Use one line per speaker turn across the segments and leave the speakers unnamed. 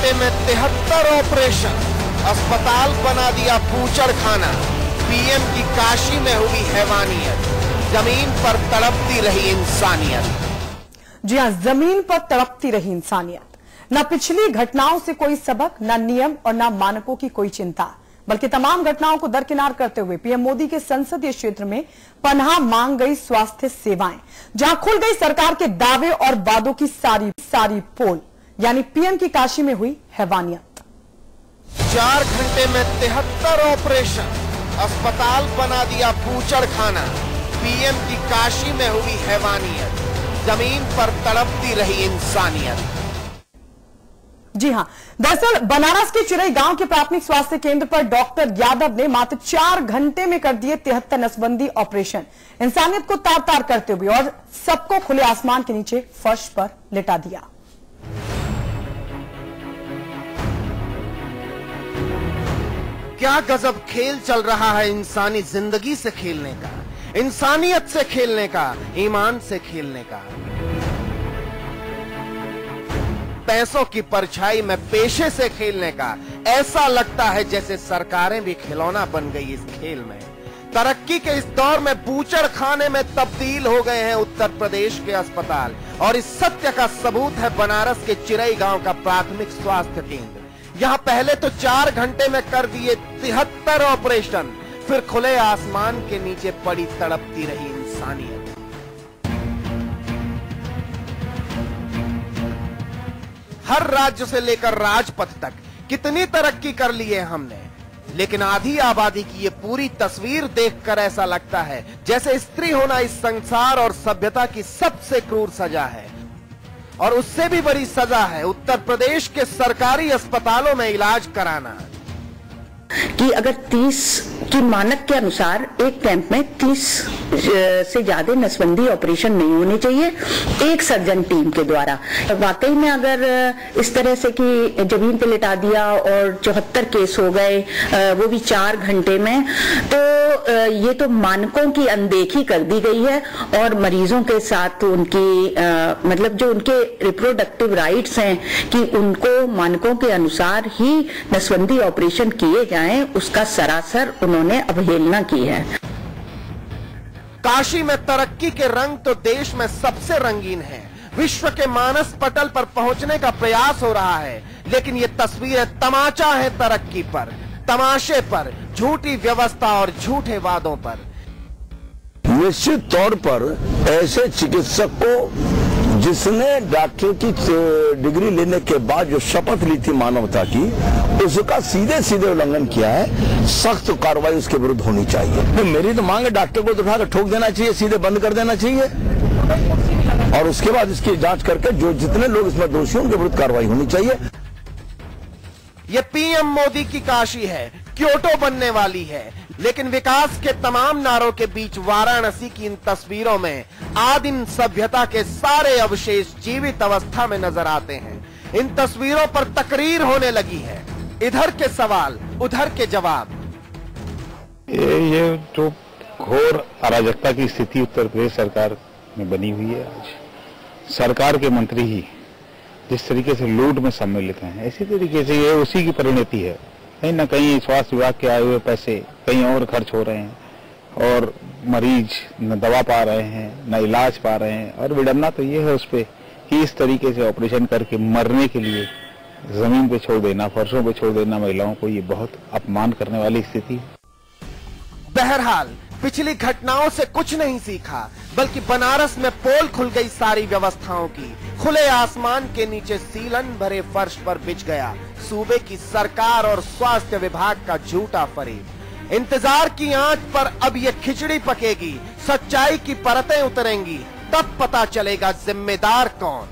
घंटे में 73 ऑपरेशन, अस्पताल बना दिया बूचड़खाना। पीएम की काशी में हुई हैवानियत, जमीन पर तड़पती रही इंसानियत।
जी हां, जमीन पर तड़पती रही इंसानियत। न पिछली घटनाओं से कोई सबक, न नियम और न मानकों की कोई चिंता, बल्कि तमाम घटनाओं को दरकिनार करते हुए पीएम मोदी के संसदीय क्षेत्र में पनाह मांग गई स्वास्थ्य सेवाएं, जहां खुल गई सरकार के दावे और वादों की सारी पोल, यानी पीएम की काशी में हुई हैवानियत।
4 घंटे में 73 ऑपरेशन, अस्पताल बना दिया बूचड़खाना। पीएम की काशी में हुई हैवानियत, जमीन पर तड़पती रही इंसानियत।
जी हां, दरअसल बनारस के चिरई गांव के प्राथमिक स्वास्थ्य केंद्र पर डॉक्टर यादव ने मात्र 4 घंटे में कर दिए 73 नसबंदी ऑपरेशन, इंसानियत को तार तार करते हुए, और सबको खुले आसमान के नीचे फर्श पर लिटा दिया।
क्या गजब खेल चल रहा है इंसानी जिंदगी से खेलने का, इंसानियत से खेलने का, ईमान से खेलने का। पैसों की परछाई में पेशे से खेलने का। ऐसा लगता है जैसे सरकारें भी खिलौना बन गई इस खेल में। तरक्की के इस दौर में बूचड़खाने में तब्दील हो गए हैं उत्तर प्रदेश के अस्पताल, और इस सत्य का सबूत है बनारस के चिरई गांव का प्राथमिक स्वास्थ्य केंद्र। यहां पहले तो 4 घंटे में कर दिए 73 ऑपरेशन, फिर खुले आसमान के नीचे पड़ी तड़पती रही इंसानियत। हर राज्य से लेकर राजपथ तक कितनी तरक्की कर ली है हमने, लेकिन आधी आबादी की ये पूरी तस्वीर देखकर ऐसा लगता है जैसे स्त्री होना इस संसार और सभ्यता की सबसे क्रूर सजा है। और उससे भी बड़ी सजा है उत्तर प्रदेश के सरकारी अस्पतालों में इलाज कराना।
कि अगर 30 की मानक के अनुसार एक कैंप में 30 से ज्यादा नसबंदी ऑपरेशन नहीं होने चाहिए एक सर्जन टीम के द्वारा। वाकई में अगर इस तरह से कि जमीन पे लिटा दिया और 74 केस हो गए, वो भी 4 घंटे में, तो ये तो मानकों की अनदेखी कर दी गई है। और मरीजों के साथ उनकी मतलब जो उनके रिप्रोडक्टिव राइट्स हैं कि उनको मानकों के अनुसार ही नसबंदी ऑपरेशन किए जाएं, उसका सरासर उन्होंने अवहेलना की है।
काशी में तरक्की के रंग तो देश में सबसे रंगीन है। विश्व के मानस पटल पर पहुंचने का प्रयास हो रहा है, लेकिन ये तस्वीरें तमाचा है तरक्की पर, तमाशे पर, झूठी व्यवस्था और झूठे वादों पर।
निश्चित तौर पर ऐसे चिकित्सक को जिसने डॉक्टर की डिग्री लेने के बाद जो शपथ ली थी मानवता की, उसका सीधे सीधे उल्लंघन किया है, सख्त कार्रवाई उसके विरुद्ध होनी चाहिए। मेरी तो मांग है डॉक्टर को तो उठाकर ठोक देना चाहिए, सीधे बंद कर देना चाहिए, और उसके बाद इसकी जांच करके जो जितने लोग इसमें दोषी हैं उनके विरुद्ध कार्रवाई होनी चाहिए।
ये पीएम मोदी की काशी है, क्योटो बनने वाली है, लेकिन विकास के तमाम नारों के बीच वाराणसी की इन तस्वीरों में आदिम सभ्यता के सारे अवशेष जीवित अवस्था में नजर आते हैं। इन तस्वीरों पर तकरीर होने लगी है, इधर के सवाल उधर के जवाब।
ये जो घोर अराजकता की स्थिति उत्तर प्रदेश सरकार में बनी हुई है, आज सरकार के मंत्री ही जिस तरीके से लूट में सम्मिलित हैं, इसी तरीके से ये उसी की परिणति है। कहीं न कहीं स्वास्थ्य विभाग के आए हुए पैसे कहीं और खर्च हो रहे हैं, और मरीज न दवा पा रहे हैं न इलाज पा रहे हैं। और विडंबना तो ये है उस पे कि इस तरीके से ऑपरेशन करके मरने के लिए जमीन पे छोड़ देना, फर्शों पे छोड़ देना महिलाओं को, ये बहुत अपमान करने वाली स्थिति है।
बहरहाल पिछली घटनाओं से कुछ नहीं सीखा, बल्कि बनारस में पोल खुल गई सारी व्यवस्थाओं की। खुले आसमान के नीचे सीलन भरे फर्श पर बिछ गया सूबे की सरकार और स्वास्थ्य विभाग का झूठा फरेब। इंतजार की आंच पर अब ये खिचड़ी पकेगी, सच्चाई की परतें उतरेंगी, तब पता चलेगा जिम्मेदार कौन।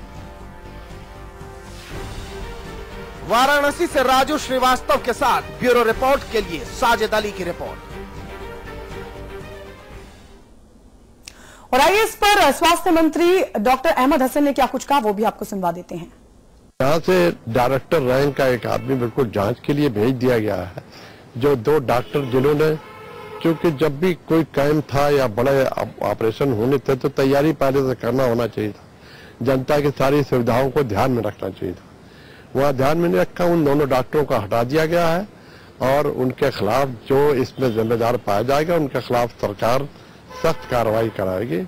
वाराणसी से राजू श्रीवास्तव के साथ ब्यूरो रिपोर्ट के लिए साजिद अली की रिपोर्ट।
और आइए इस पर स्वास्थ्य मंत्री डॉक्टर अहमद हसन ने क्या कुछ कहा, वो भी आपको सुनवा देते हैं।
यहाँ से डायरेक्टर रैंक का एक आदमी बिल्कुल जांच के लिए भेज दिया गया है, जो 2 डॉक्टर जिन्होंने, क्योंकि जब भी कोई कैंप था या बड़े ऑपरेशन होने थे तो तैयारी पहले से करना होना चाहिए था, जनता की सारी सुविधाओं को ध्यान में रखना चाहिए था। वहाँ ध्यान में नहीं रखा, उन दोनों डॉक्टरों को हटा दिया गया है और उनके खिलाफ जो इसमें जिम्मेदार पाया जाएगा उनके खिलाफ सरकार सख्त कार्रवाई कराएगी।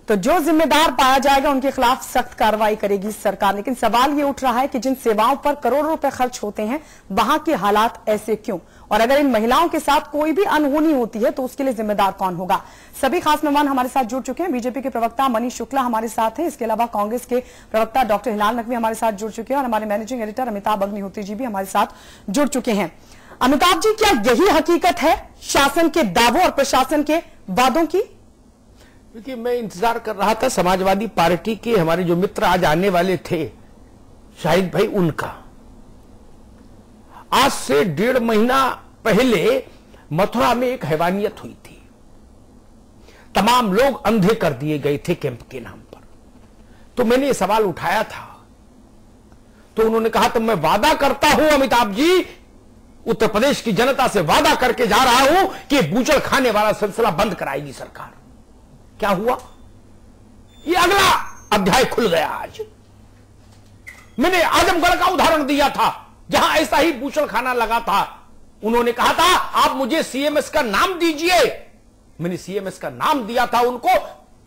तो जो जिम्मेदार पाया जाएगा उनके खिलाफ सख्त कार्रवाई करेगी सरकार। लेकिन सवाल ये उठ रहा है कि जिन सेवाओं पर करोड़ों रुपए खर्च होते हैं वहां के हालात ऐसे क्यों, और अगर इन महिलाओं के साथ कोई भी अनहोनी होती है तो उसके लिए जिम्मेदार कौन होगा। सभी खास मेहमान हमारे साथ जुड़ चुके हैं। बीजेपी के प्रवक्ता मनीष शुक्ला हमारे साथ हैं, इसके अलावा कांग्रेस के प्रवक्ता डॉक्टर हिलाल नकवी हमारे साथ जुड़ चुके हैं और हमारे मैनेजिंग एडिटर अमिताभ अग्निहोत्री जी भी हमारे साथ जुड़ चुके हैं। अमिताभ जी, क्या यही हकीकत है शासन के दावों और प्रशासन के वादों की?
क्योंकि मैं इंतजार कर रहा था समाजवादी पार्टी के हमारे जो मित्र आज आने वाले थे शाहिद भाई, उनका आज से 1.5 महीना पहले मथुरा में एक हैवानियत हुई थी। तमाम लोग अंधे कर दिए गए थे कैंप के नाम पर। तो मैंने ये सवाल उठाया था तो उन्होंने कहा तो मैं वादा करता हूं अमिताभ जी, उत्तर प्रदेश की जनता से वादा करके जा रहा हूं कि बूचड़ खाने वाला सिलसिला बंद कराएगी सरकार। क्या हुआ? ये अगला अध्याय खुल गया। आज मैंने आजमगढ़ का उदाहरण दिया था जहां ऐसा ही बूचड़ खाना लगा था। उन्होंने कहा था आप मुझे सीएमएस का नाम दीजिए। मैंने सीएमएस का नाम दिया था उनको,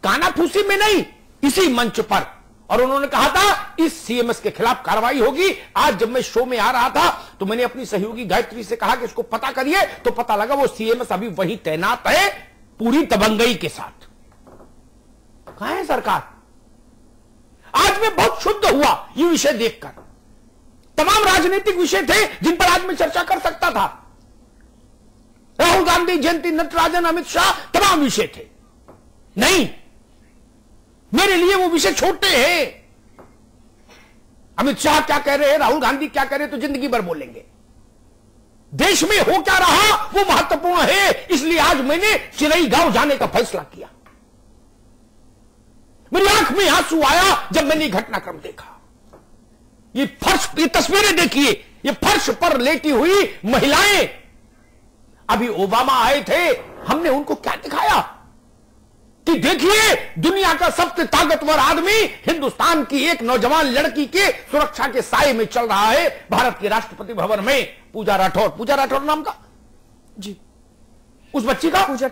कानाफूसी में नहीं, इसी मंच पर। और उन्होंने कहा था इस सीएमएस के खिलाफ कार्रवाई होगी। आज जब मैं शो में आ रहा था तो मैंने अपनी सहयोगी गायत्री से कहा कि इसको पता करिए, तो पता लगा वो सीएमएस अभी वहीं तैनात है पूरी दबंगई के साथ। कहां है सरकार? आज मैं बहुत शुद्ध हुआ ये विषय देखकर। तमाम राजनीतिक विषय थे जिन पर आज मैं चर्चा कर सकता था, राहुल गांधी, जयंती नटराजन, अमित शाह, तमाम विषय थे। नहीं, मेरे लिए वो विषय छोटे हैं। अमित शाह क्या कह रहे हैं, राहुल गांधी क्या कह रहे हैं तो जिंदगी भर बोलेंगे। देश में हो क्या रहा वो महत्वपूर्ण है। इसलिए आज मैंने चिरईगांव जाने का फैसला किया। मेरी आंख में आंसू आया जब मैंने घटनाक्रम देखा। ये फर्श, ये तस्वीरें देखिए, ये फर्श पर लेटी हुई महिलाएं। अभी ओबामा आए थे, हमने उनको क्या दिखाया कि देखिए दुनिया का सबसे ताकतवर आदमी हिंदुस्तान की एक नौजवान लड़की के सुरक्षा के साए में चल रहा है भारत के राष्ट्रपति भवन में। पूजा राठौर नाम का जी, उस बच्ची का पूजा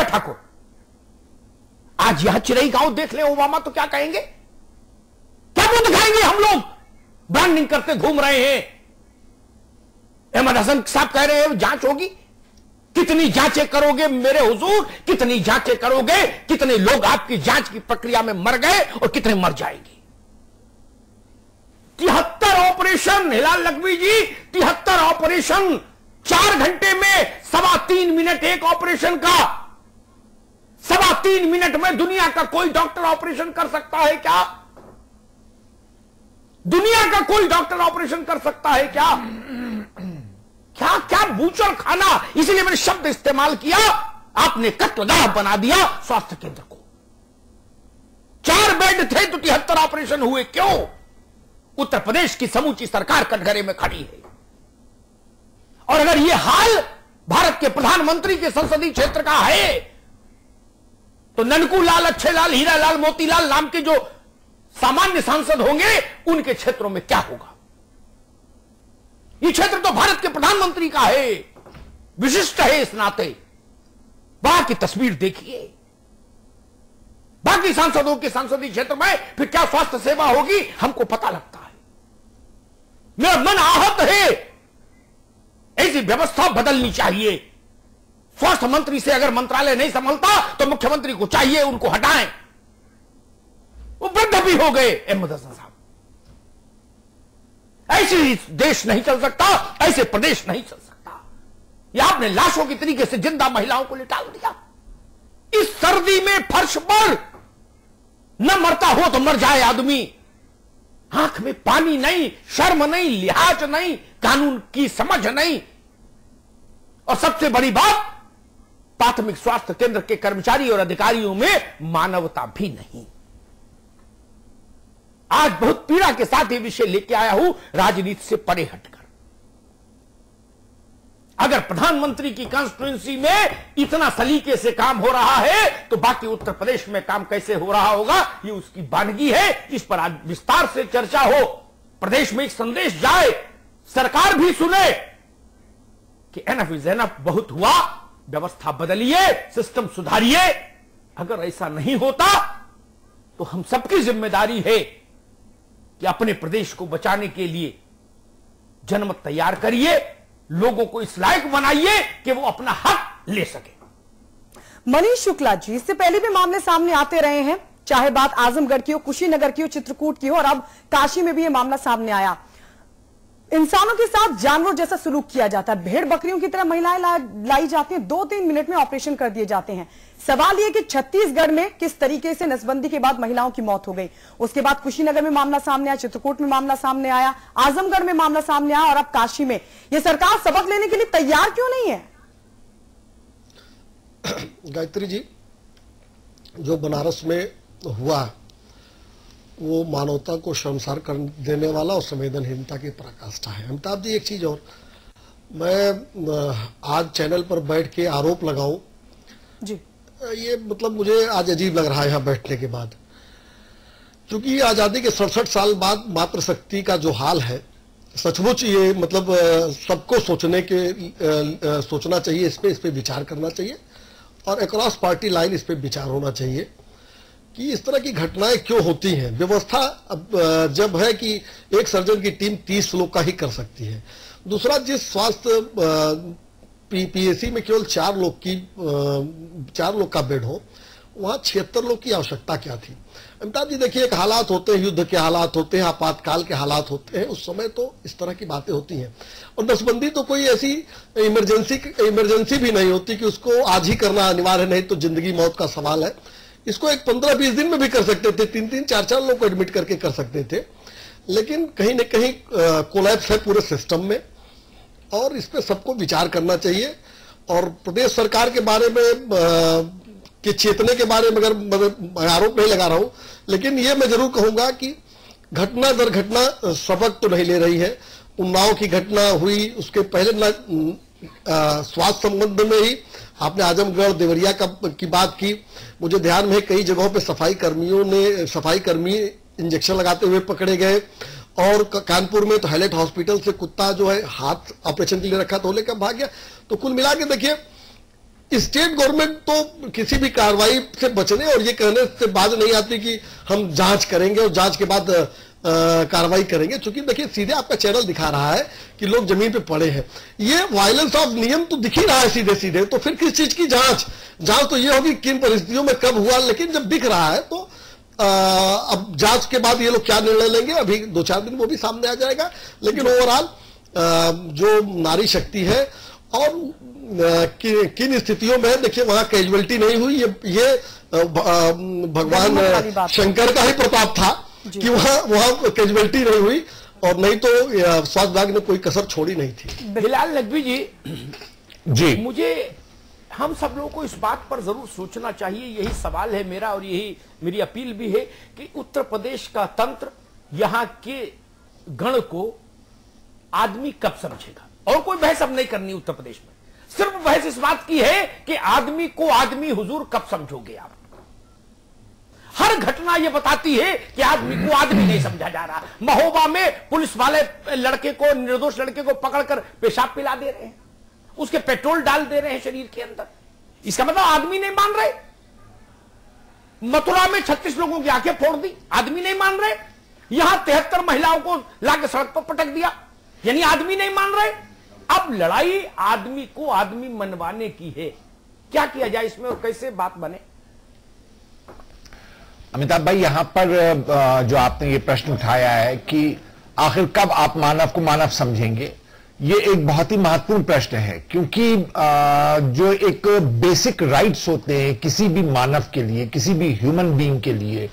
ठाकुर। आज यहां चिरईगांव देख ले ओबामा तो क्या कहेंगे, क्या मुंह दिखाएंगे? हम लोग ब्रांडिंग करते घूम रहे हैं। अहमद हसन साहब कह रहे हैं जांच होगी। कितनी जांचें करोगे मेरे हुजूर, कितनी जांचें करोगे? कितने लोग आपकी जांच की प्रक्रिया में मर गए और कितने मर जाएंगे? 73 ऑपरेशन, हिलाल नकवी जी, 73 ऑपरेशन 4 घंटे में 3.25 मिनट एक ऑपरेशन का। 3.25 मिनट में दुनिया का कोई डॉक्टर ऑपरेशन कर सकता है क्या? दुनिया का कोई डॉक्टर ऑपरेशन कर सकता है क्या? क्या क्या बूचड़ खाना। इसलिए मैंने शब्द इस्तेमाल किया, आपने कत्लगाह बना दिया स्वास्थ्य केंद्र को। 4 बेड थे तो 73 ऑपरेशन हुए। क्यों? उत्तर प्रदेश की समूची सरकार कटघरे में खड़ी है। और अगर यह हाल भारत के प्रधानमंत्री के संसदीय क्षेत्र का है तो ननकू लाल, अच्छे लाल, हीरा लाल, मोतीलाल नाम के जो सामान्य सांसद होंगे उनके क्षेत्रों में क्या होगा? ये क्षेत्र तो भारत के प्रधानमंत्री का है, विशिष्ट है इस नाते। वहां की तस्वीर देखिए, बाकी सांसदों के संसदीय क्षेत्र में फिर क्या स्वास्थ्य सेवा होगी हमको पता लगता है। मेरा मन आहत है। ऐसी व्यवस्था बदलनी चाहिए। स्वास्थ्य मंत्री से अगर मंत्रालय नहीं संभलता तो मुख्यमंत्री को चाहिए उनको हटाएं। वो वृद्ध भी हो गए अहमद हसन साहब। ऐसे देश नहीं चल सकता, ऐसे प्रदेश नहीं चल सकता। यह आपने लाशों की तरीके से जिंदा महिलाओं को लिटाल दिया। इस सर्दी में फर्श पर न मरता हो तो मर जाए आदमी। आंख में पानी नहीं, शर्म नहीं, लिहाज नहीं, कानून की समझ नहीं। और सबसे बड़ी बात, प्राथमिक स्वास्थ्य केंद्र के कर्मचारी और अधिकारियों में मानवता भी नहीं। आज बहुत पीड़ा के साथ ये विषय लेके आया हूं, राजनीति से परे हटकर। अगर प्रधानमंत्री की कॉन्स्टिट्यूंसी में इतना सलीके से काम हो रहा है तो बाकी उत्तर प्रदेश में काम कैसे हो रहा होगा, ये उसकी वानगी है। इस पर आज विस्तार से चर्चा हो, प्रदेश में एक संदेश जाए, सरकार भी सुने कि एनफ इज एनफ, बहुत हुआ, व्यवस्था बदलिए, सिस्टम सुधारिए। अगर ऐसा नहीं होता तो हम सबकी जिम्मेदारी है कि अपने प्रदेश को बचाने के लिए जनमत तैयार करिए, लोगों को इस लायक बनाइए कि वो अपना हक ले सके।
मनीष शुक्ला जी, इससे पहले भी मामले सामने आते रहे हैं, चाहे बात आजमगढ़ की हो, कुशीनगर की हो, चित्रकूट की हो, और अब काशी में भी यह मामला सामने आया। इंसानों के साथ जानवरों जैसा सलूक किया जाता है, भेड़ बकरियों की तरह महिलाएं लाई जाती हैं, 2-3 मिनट में ऑपरेशन कर दिए जाते हैं। सवाल यह कि छत्तीसगढ़ में किस तरीके से नसबंदी के बाद महिलाओं की मौत हो गई, उसके बाद कुशीनगर में मामला सामने आया, चित्रकूट में मामला सामने आया, आजमगढ़ में मामला सामने आया, और अब काशी में। यह सरकार सबक लेने के लिए तैयार क्यों नहीं है?
गायत्री जी, जो बनारस में हुआ वो मानवता को शर्मसार कर देने वाला और संवेदनहीनता की पराकाष्ठा है। अमिताभ जी, एक चीज और, मैं आज चैनल पर बैठ के आरोप लगाऊं
जी,
ये मतलब मुझे आज अजीब लग रहा है यहाँ बैठने के बाद, क्योंकि आजादी के 67 साल बाद मातृशक्ति का जो हाल है, सचमुच ये मतलब सबको सोचना चाहिए, इस पे विचार करना चाहिए, और अक्रॉस पार्टी लाइन इस पे विचार होना चाहिए कि इस तरह की घटनाएं क्यों होती हैं। व्यवस्था अब जब है कि एक सर्जन की टीम 30 लोग का ही कर सकती है। दूसरा, जिस स्वास्थ्य पीएससी में केवल 4 लोग का बेड हो, वहां 76 लोग की आवश्यकता क्या थी? अमिताभ जी, देखिए, एक हालात होते हैं, युद्ध के हालात होते हैं, आपातकाल के हालात होते हैं, उस समय तो इस तरह की बातें होती हैं। और नसबंदी तो कोई ऐसी इमरजेंसी भी नहीं होती कि उसको आज ही करना अनिवार्य, नहीं तो जिंदगी मौत का सवाल है। इसको एक 15-20 दिन में भी कर सकते थे, 3-3, 4-4 लोग को एडमिट करके कर सकते थे, लेकिन कहीं न कहीं कोलैप्स है पूरे सिस्टम में, और इस पे सबको विचार करना चाहिए। और प्रदेश सरकार के बारे में कि चेतने के बारे में अगर मैं आरोप नहीं लगा रहा हूं, लेकिन ये मैं जरूर कहूंगा कि घटना दर घटना सबक तो नहीं ले रही है। उन्नाव की घटना हुई, उसके पहले स्वास्थ्य संबंध में ही आपने आजमगढ़ देवरिया की बात की, मुझे ध्यान में कई जगहों पे सफाई कर्मी इंजेक्शन लगाते हुए पकड़े गए, और कानपुर में तो हाईलाइट हॉस्पिटल से कुत्ता जो है हाथ ऑपरेशन के लिए रखा तो लेकर भाग गया। तो कुल मिला के देखिए, स्टेट गवर्नमेंट तो किसी भी कार्रवाई से बचने और ये कहने से बाज नहीं आती कि हम जांच करेंगे और जांच के बाद कार्रवाई करेंगे, क्योंकि देखिए सीधे आपका चैनल दिखा रहा है कि लोग जमीन पे पड़े हैं। ये वायलेंस ऑफ नियम तो दिख ही रहा है सीधे सीधे, तो फिर किस चीज की जांच तो ये होगी किन परिस्थितियों में कब हुआ, लेकिन जब दिख रहा है तो अब जांच के बाद ये लोग क्या निर्णय लेंगे, अभी 2-4 दिन वो भी सामने आ जाएगा। लेकिन ओवरऑल जो नारी शक्ति है और किन स्थितियों में, देखिए वहां कैजुअलिटी नहीं हुई, ये भगवान शंकर का ही प्रताप था कि वहां कैजुअलिटी नहीं हुई, और नहीं तो स्वास्थ्य विभाग ने कोई कसर छोड़ी नहीं थी।
बिलाल नकवी जी, मुझे हम सब लोगों को इस बात पर जरूर सोचना चाहिए, यही सवाल है मेरा और यही मेरी अपील भी है कि उत्तर प्रदेश का तंत्र, यहाँ के गण को आदमी कब समझेगा। और कोई बहस अब नहीं करनी उत्तर प्रदेश में, सिर्फ बहस इस बात की है कि आदमी को आदमी हुजूर कब समझोगे आप। हर घटना यह बताती है कि आदमी को आदमी नहीं समझा जा रहा। महोबा में पुलिस वाले लड़के को, निर्दोष लड़के को पकड़कर पेशाब पिला दे रहे हैं, उसके पेट्रोल डाल दे रहे हैं शरीर के अंदर, इसका मतलब आदमी नहीं मान रहे। मथुरा में 36 लोगों की आंखें फोड़ दी, आदमी नहीं मान रहे। यहां 73 महिलाओं को लाकर सड़क पर पटक दिया, यानी आदमी नहीं मान रहे। अब लड़ाई आदमी को आदमी मनवाने की है, क्या किया जाए इसमें और कैसे बात बने?
अमिताभ भाई, यहां पर जो आपने ये प्रश्न उठाया है कि आखिर कब आप मानव को मानव समझेंगे, ये एक बहुत ही महत्वपूर्ण प्रश्न है, क्योंकि जो एक बेसिक राइट्स होते हैं किसी भी मानव के लिए, किसी भी ह्यूमन बीइंग के लिए,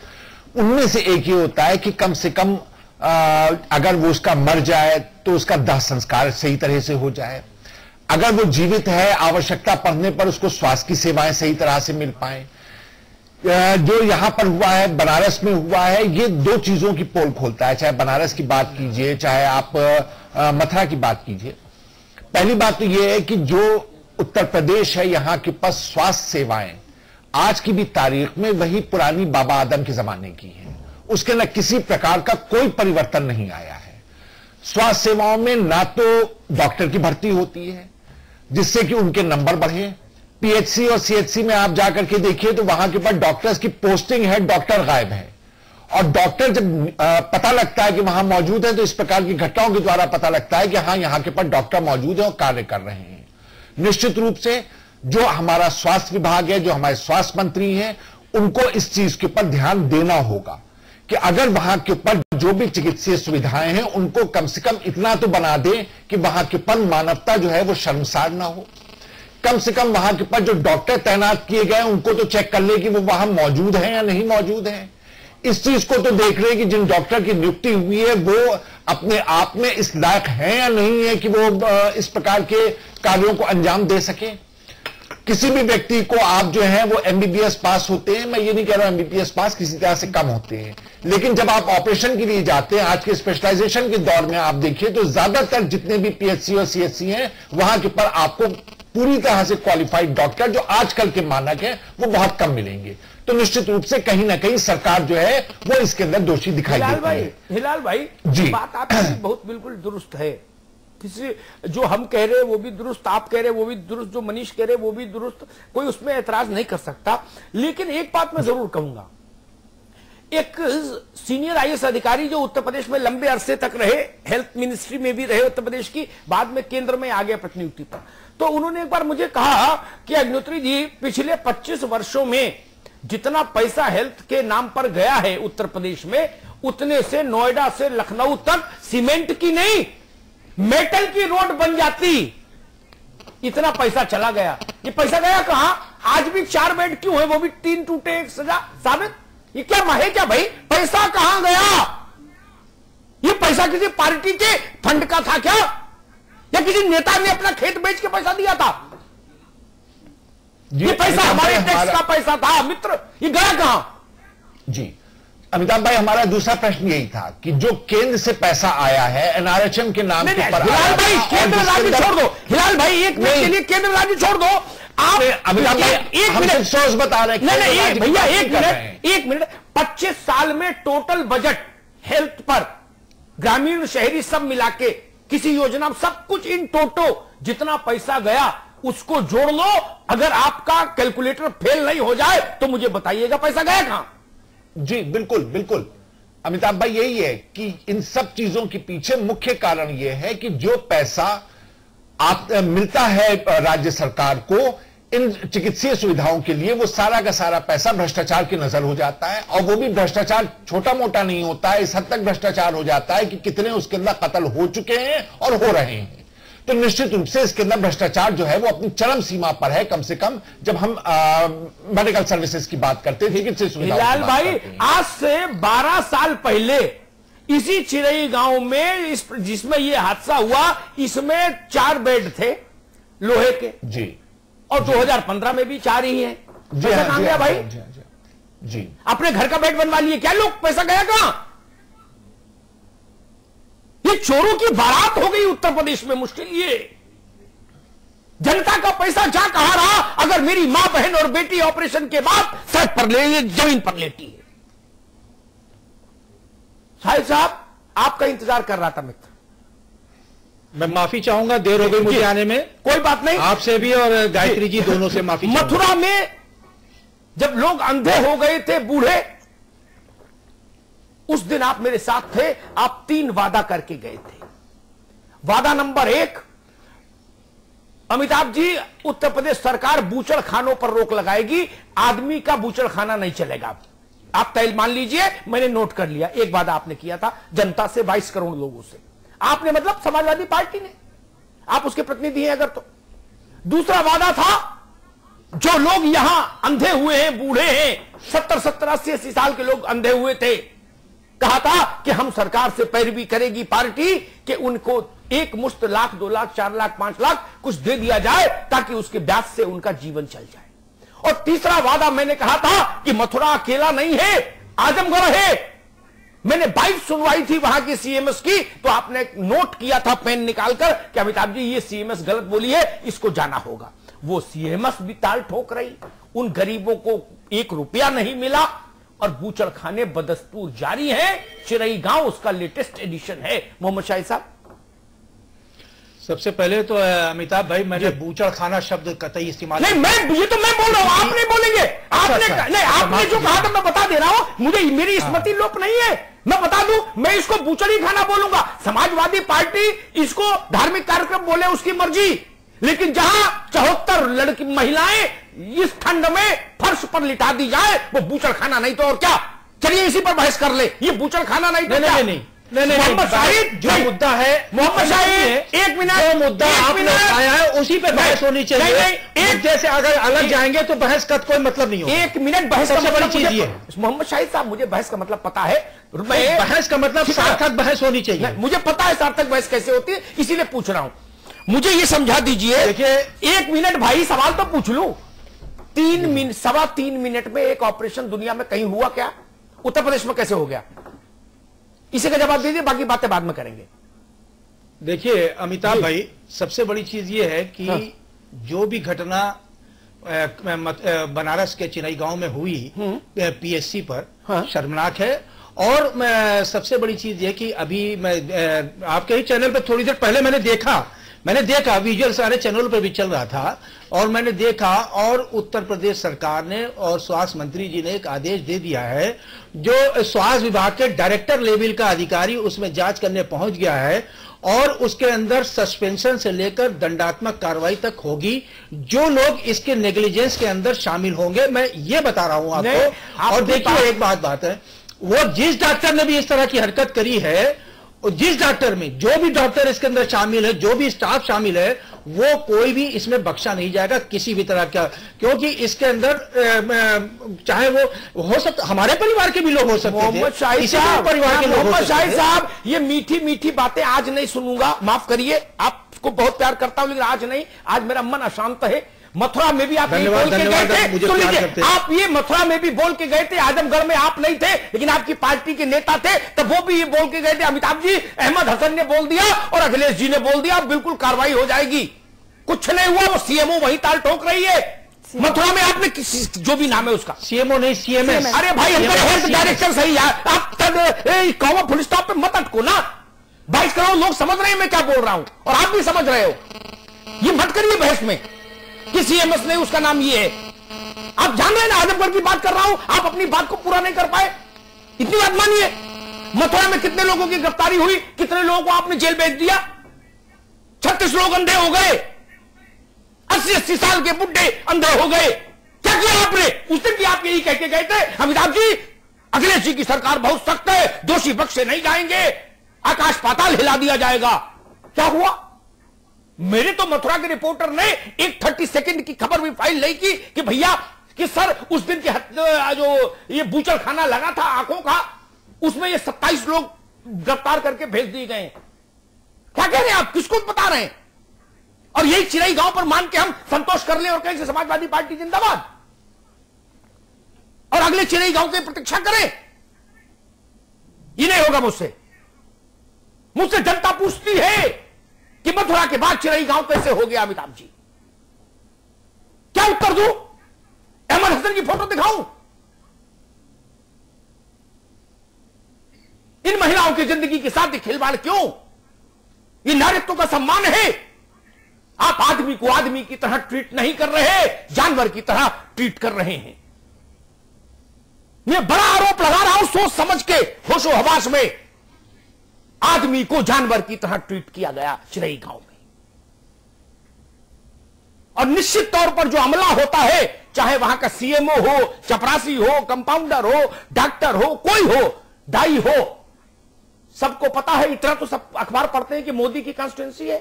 उनमें से एक ये होता है कि कम से कम अगर वो उसका मर जाए तो उसका दाह संस्कार सही तरह से हो जाए, अगर वो जीवित है आवश्यकता पड़ने पर उसको स्वास्थ्य की सेवाएं सही तरह से मिल पाए। जो यहां पर हुआ है, बनारस में हुआ है, ये 2 चीजों की पोल खोलता है, चाहे बनारस की बात कीजिए, चाहे आप मथुरा की बात कीजिए।
पहली बात तो यह है कि जो उत्तर प्रदेश है, यहां के पास स्वास्थ्य सेवाएं आज की भी तारीख में वही पुरानी बाबा आदम के जमाने की हैं। उसके अंदर किसी प्रकार का कोई परिवर्तन नहीं आया है। स्वास्थ्य सेवाओं में ना तो डॉक्टर की भर्ती होती है जिससे कि उनके नंबर बढ़े। पीएचसी और सीएचसी में आप जाकर के देखिए तो वहां के पास डॉक्टर्स की पोस्टिंग है, डॉक्टर गायब है। और डॉक्टर जब पता लगता है कि वहां मौजूद है तो इस प्रकार की घटनाओं के द्वारा पता लगता है कि हां यहां के पास डॉक्टर मौजूद है और कार्य कर रहे हैं। निश्चित रूप से जो हमारा स्वास्थ्य विभाग है, जो हमारे स्वास्थ्य मंत्री हैं, उनको इस चीज के ऊपर ध्यान देना होगा कि अगर वहां के ऊपर जो भी चिकित्सीय सुविधाएं हैं उनको कम से कम इतना तो बना दें कि वहां के ऊपर मानवता जो है वो शर्मसार ना हो। कम से कम वहां के ऊपर जो डॉक्टर तैनात किए गए उनको तो चेक कर ले कि वो वहां मौजूद है या नहीं मौजूद है। इस चीज को तो देख रहे हैं कि जिन डॉक्टर की नियुक्ति हुई है वो अपने आप में इस लायक है या नहीं है कि वो इस प्रकार के कार्यों को अंजाम दे सके। किसी भी व्यक्ति को आप जो है वो एमबीबीएस पास होते हैं, मैं ये नहीं कह रहा हूं एमबीबीएस पास किसी तरह से कम होते हैं, लेकिन जब आप ऑपरेशन के लिए जाते हैं आज के स्पेशलाइजेशन के दौर में आप देखिए तो ज्यादातर जितने भी पीएचसी और सीएचसी हैं वहां के पर आपको पूरी तरह से क्वालिफाइड डॉक्टर जो आजकल के मानक है वो बहुत कम मिलेंगे। तो निश्चित रूप से कहीं ना कहीं सरकार जो है वो इसके अंदर दोषी दिखाई देती है।
हिलाल भाई
जी,
बात आपकी बहुत बिल्कुल दुरुस्त है। किसी जो हम कह रहे हैं वो भी दुरुस्त, आप कह रहे हैं वो भी दुरुस्त, जो मनीष कह रहे हैं वो भी दुरुस्त, कोई उसमें एतराज नहीं कर सकता। लेकिन एक बात मैं जरूर कहूंगा, एक सीनियर आईएएस अधिकारी जो उत्तर प्रदेश में लंबे अरसे तक रहे, हेल्थ मिनिस्ट्री में भी रहे उत्तर प्रदेश की, बाद में केंद्र में आ गया प्रतिनियुक्ति पर, तो उन्होंने एक बार मुझे कहा कि अग्निहोत्री जी पिछले 25 वर्षों में जितना पैसा हेल्थ के नाम पर गया है उत्तर प्रदेश में, उतने से नोएडा से लखनऊ तक सीमेंट की नहीं मेटल की रोड बन जाती। इतना पैसा चला गया। ये पैसा गया कहां? आज भी 4 बेड क्यों है, वो भी 3 टूटे 1 सजा साबित। ये क्या है क्या भाई? पैसा कहां गया? ये पैसा किसी पार्टी के फंड का था क्या, या किसी नेता ने अपना खेत बेच के पैसा दिया था? ये पैसा हमारे टैक्स का पैसा था मित्र, ये गया कहां?
जी अमिताभ भाई, हमारा दूसरा प्रश्न यही था कि जो केंद्र से पैसा आया है एनआरएचएम के नाम के ऊपर,
हिलाल भाई केंद्र राज्य छोड़ दो, हिलाल भाई एक मिनट के लिए केंद्र राज्य छोड़ दो। आप
अमिताभ भाई एक मिनट सोच बता रहे हैं।
नहीं भैया एक मिनट 25 साल में टोटल बजट हेल्थ पर ग्रामीण शहरी सब मिला के किसी योजना सब कुछ इन टोटो जितना पैसा गया उसको जोड़ लो। अगर आपका कैलकुलेटर फेल नहीं हो जाए तो मुझे बताइएगा पैसा गया कहां?
जी बिल्कुल बिल्कुल अमिताभ भाई, यही है कि इन सब चीजों के पीछे मुख्य कारण यह है कि जो पैसा मिलता है राज्य सरकार को इन चिकित्सीय सुविधाओं के लिए, वो सारा का सारा पैसा भ्रष्टाचार की नजर हो जाता है। और वो भी भ्रष्टाचार छोटा मोटा नहीं होता है, इस हद तक भ्रष्टाचार हो जाता है कि कितने उसके अंदर कत्ल हो चुके हैं और हो रहे हैं। तो निश्चित रूप से इसके अंदर भ्रष्टाचार जो है वो अपनी चरम सीमा पर है। कम से कम जब हम मेडिकल सर्विसेज की बात करते थे, चिकित्सीय सुविधाओं
हिलाल भाई आज से 12 साल पहले इसी चिरई गांव में जिसमें ये हादसा हुआ, इसमें 4 बेड थे लोहे के
जी,
और 2015 में भी 4 ही हैं। पैसा कहां गया भाई?
जी
अपने घर का बेड बनवा लिए क्या लोग? पैसा गया कहां? ये चोरों की बारात हो गई उत्तर प्रदेश में। मुश्किल ये जनता का पैसा जा कहां रहा? अगर मेरी मां बहन और बेटी ऑपरेशन के बाद सड़क पर जमीन पर लेटी है। साहब आपका इंतजार कर रहा था मित्र।
मैं माफी चाहूंगा, देर हो गई मुझे आने में।
कोई बात नहीं,
आपसे भी और गायत्री जी दोनों से माफी।
मथुरा में जब लोग अंधे हो गए थे, बूढ़े, उस दिन आप मेरे साथ थे। आप 3 वादा करके गए थे। वादा नंबर 1, अमिताभ जी उत्तर प्रदेश सरकार बूचड़ खानों पर रोक लगाएगी, आदमी का बूचड़ खाना नहीं चलेगा। आप तय मान लीजिए, मैंने नोट कर लिया। एक वादा आपने किया था जनता से, 22 करोड़ लोगों से। आपने मतलब समाजवादी पार्टी ने, आप उसके प्रतिनिधि हैं अगर तो। दूसरा वादा था, जो लोग यहां अंधे हुए हैं, बूढ़े हैं, 70, 80 साल के लोग अंधे हुए थे, कहा था कि हम सरकार से पैरवी करेगी पार्टी कि उनको एक मुश्त लाख, 2 लाख, 4 लाख, 5 लाख कुछ दे दिया जाए ताकि उसके ब्याज से उनका जीवन चल जाए। और तीसरा वादा मैंने कहा था कि मथुरा अकेला नहीं है, आजमगढ़ है, मैंने 22 सुनवाई थी वहां की सीएमएस की, तो आपने नोट किया था पेन निकालकर कि अमिताभ जी ये सीएमएस गलत बोली है, इसको जाना होगा। वो सीएमएस भी ताल ठोक रही, उन गरीबों को 1 रुपया नहीं मिला और बूचड़खाने बदस्तूर जारी हैं। चिरई गांव उसका लेटेस्ट एडिशन है। मोहम्मद शाहिद साहब,
सबसे पहले तो अमिताभ भाई, मैंने बूचड़खाना शब्द कतई इस्तेमाल
नहीं, मैं बोल रहा हूं, आप नहीं बोलेंगे। नहीं, आपने जो कहा था मैं बता दे रहा हूं, मुझे मेरी स्मृति लोप नहीं है, मैं बता दूं, मैं इसको बूचड़ी खाना बोलूंगा। समाजवादी पार्टी इसको धार्मिक कार्यक्रम बोले उसकी मर्जी, लेकिन जहां 74 लड़की महिलाएं इस ठंड में फर्श पर लिटा दी जाए, वो बूचड़खाना नहीं तो और क्या। चलिए इसी पर बहस कर ले, ये बूचड़खाना नहीं तो क्या।
नहीं,
मोहम्मद शाहिद,
जो मुद्दा है,
मोहम्मद शाहिद, 1 मिनट,
जो मुद्दा आपने उठाया है उसी पे बहस होनी चाहिए। एक जैसे अगर अलग जाएंगे तो बहस का कोई मतलब नहीं होगा।
1 मिनट बहस का
बड़ी चीज ये
मोहम्मद शाहिद साहब, मुझे बहस का मतलब पता है।
बहस का मतलब सार्थक बहस होनी चाहिए।
मुझे पता है सार्थक बहस कैसे होती है, इसीलिए पूछ रहा हूं। मुझे ये समझा दीजिए। देखिए 1 मिनट भाई, सवाल तो पूछ लूं। 3.25 मिनट में एक ऑपरेशन दुनिया में कहीं हुआ क्या? उत्तर प्रदेश में कैसे हो गया? इसी का जवाब दीजिए, बाकी बातें बाद में करेंगे।
देखिए अमिताभ भाई, सबसे बड़ी चीज ये है कि जो भी घटना बनारस के चिरई गांव में हुई पीएससी पर, शर्मनाक है। और सबसे बड़ी चीज ये कि अभी मैं आपके ही चैनल पर थोड़ी देर पहले मैंने देखा विजुअल सारे चैनल पर भी चल रहा था, और मैंने देखा, और उत्तर प्रदेश सरकार ने और स्वास्थ्य मंत्री जी ने एक आदेश दे दिया है, जो स्वास्थ्य विभाग के डायरेक्टर लेवल का अधिकारी उसमें जांच करने पहुंच गया है, और उसके अंदर सस्पेंशन से लेकर दंडात्मक कार्रवाई तक होगी जो लोग इसके नेग्लिजेंस के अंदर शामिल होंगे। मैं ये बता रहा हूं आपको। और देखिए एक बात है, वो जिस डॉक्टर ने भी इस तरह की हरकत करी है, जिस डॉक्टर में, जो भी डॉक्टर इसके अंदर शामिल है, जो भी स्टाफ शामिल है, वो कोई भी इसमें बख्शा नहीं जाएगा किसी भी तरह का। क्योंकि इसके अंदर चाहे वो हो सकता, हमारे परिवार के भी लोग हो सकते हैं,
मोहम्मद शाहिद साहब, ये मीठी मीठी बातें आज नहीं सुनूंगा, माफ करिए, आपको बहुत प्यार करता हूं लेकिन आज नहीं। आज मेरा मन अशांत है। मथुरा में भी आप यही बोल के गए थे, तो लीजिए, आप ये मथुरा में भी बोल के गए थे, आजमगढ़ में आप नहीं थे लेकिन आपकी पार्टी के नेता थे, तब वो भी ये बोल के गए थे। अमिताभ जी, अहमद हसन ने बोल दिया और अखिलेश जी ने बोल दिया बिल्कुल कार्रवाई हो जाएगी। कुछ नहीं हुआ, वो सीएमओ वही ताल ठोक रही है। मथुरा में आपने किसी, जो भी नाम है उसका,
सीएमओ नहीं सीएमएस,
अरे भाई हेल्थ डायरेक्टर सही है। आप कौवा फुल स्टॉप पे मत अटको ना। 22 करोड़ लोग समझ रहे हैं मैं क्या बोल रहा हूं, और आप भी समझ रहे हो। ये मत करिए बहस में कि सीएमएस नहीं, उसका नाम ये है। आप जान रहे हैं ना, आजमगढ़ की बात कर रहा हूं, आप अपनी बात को पूरा नहीं कर पाए, इतनी बात मानिए। मथुरा में कितने लोगों की गिरफ्तारी हुई, कितने लोगों को आपने जेल भेज दिया। 36 लोग अंधे हो गए, 80-80 साल के बुढ़े अंधे हो गए। क्या किया आपने? उस दिन भी आप यही कह के गए थे, अमिताभ जी अखिलेश जी की सरकार बहुत सख्त है, दोषी बख्शे नहीं जाएंगे, आकाश पाताल हिला दिया जाएगा। क्या हुआ? मेरे तो मथुरा के रिपोर्टर ने एक 30 सेकंड की खबर भी फाइल नहीं की कि भैया कि सर उस दिन की जो ये बूचड़खाना लगा था आंखों का, उसमें ये 27 लोग गिरफ्तार करके भेज दिए गए। क्या कह रहे हैं आप? किसको बता रहे हैं? और यही चिरई गांव पर मान के हम संतोष कर ले और कहें समाजवादी पार्टी जिंदाबाद, और अगले चिरई गांव की प्रतीक्षा करें? ये नहीं होगा मुझसे। मुझसे जनता पूछती है कि मथुरा के बाद चिरई गांव कैसे हो गया अमिताभ जी? क्या उत्तर दूं? अहमद हसन की फोटो दिखाऊं? इन महिलाओं की जिंदगी के साथ खिलवाड़ क्यों? ये नारित्व का सम्मान है। आप आदमी को आदमी की तरह ट्रीट नहीं कर रहे, जानवर की तरह ट्रीट कर रहे हैं। मैं बड़ा आरोप लगा रहा हूं सोच समझ के, होशो हवास में। आदमी को जानवर की तरह ट्रीट किया गया चिरई गांव में। और निश्चित तौर पर जो अमला होता है, चाहे वहां का सीएमओ हो, चपरासी हो, कंपाउंडर हो, डॉक्टर हो, कोई हो, दाई हो, सबको पता है। इतना तो सब अखबार पढ़ते हैं कि मोदी की कॉन्स्टिट्यूंसी है,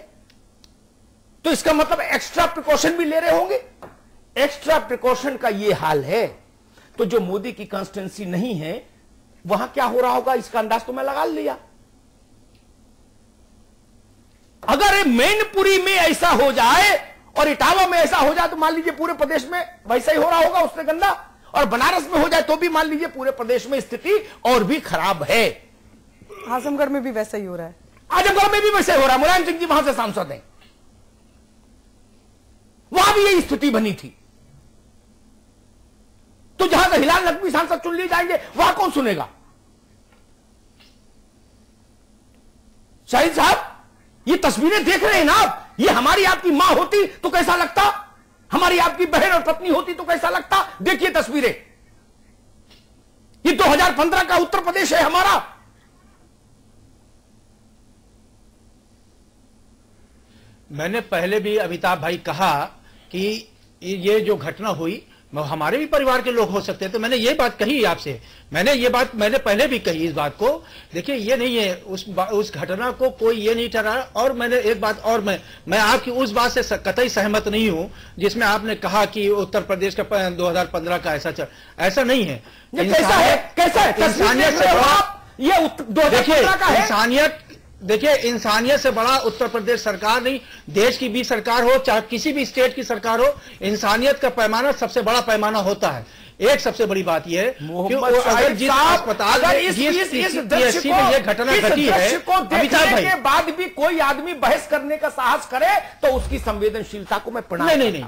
तो इसका मतलब एक्स्ट्रा प्रिकॉशन भी ले रहे होंगे। एक्स्ट्रा प्रिकॉशन का ये हाल है, तो जो मोदी की कॉन्स्टिट्यूंसी नहीं है वहां क्या हो रहा होगा इसका अंदाज तो मैं लगा लिया। अगर मैनपुरी में ऐसा हो जाए और इटावा में ऐसा हो जाए तो मान लीजिए पूरे प्रदेश में वैसा ही हो रहा होगा उससे गंदा, और बनारस में हो जाए तो भी मान लीजिए पूरे प्रदेश में स्थिति और भी खराब है।
आजमगढ़ में भी वैसा ही हो रहा है।
आजमगढ़ में भी वैसे हो रहा है। मुलायम सिंह जी वहां से सांसद हैं, वहां भी यही स्थिति बनी थी। तो जहां से हिलाल नकवी सांसद चुन लिए जाएंगे वहां कौन सुनेगा? शाहिद साहब, ये तस्वीरें देख रहे हैं ना आप, ये हमारी आपकी मां होती तो कैसा लगता, हमारी आपकी बहन और पत्नी होती तो कैसा लगता। देखिए तस्वीरें, ये 2015 का उत्तर प्रदेश है हमारा।
मैंने पहले भी अमिताभ भाई कहा कि ये जो घटना हुई हमारे भी परिवार के लोग हो सकते हैं, तो मैंने ये बात कही आपसे, मैंने पहले भी कही इस बात को। देखिए ये नहीं है, उस घटना को कोई ये नहीं ठहरा। और मैंने एक बात और, मैं आपकी उस बात से कतई सहमत नहीं हूं जिसमें आपने कहा कि उत्तर प्रदेश का 2015 का ऐसा नहीं है।
कैसा है
इंसानियत से बड़ा
ये 2015 का है।
देखिए इंसानियत से बड़ा उत्तर प्रदेश सरकार नहीं, देश की भी सरकार हो चाहे किसी भी स्टेट की सरकार हो, इंसानियत का पैमाना सबसे बड़ा पैमाना होता है। एक सबसे बड़ी बात यह है कि अगर जिस अस्पताल में ये घटना घटी है, अमिताभ भाई के
बाद भी कोई आदमी बहस करने का साहस करे तो उसकी संवेदनशीलता को मैं प्रणाम करता हूं।
नहीं,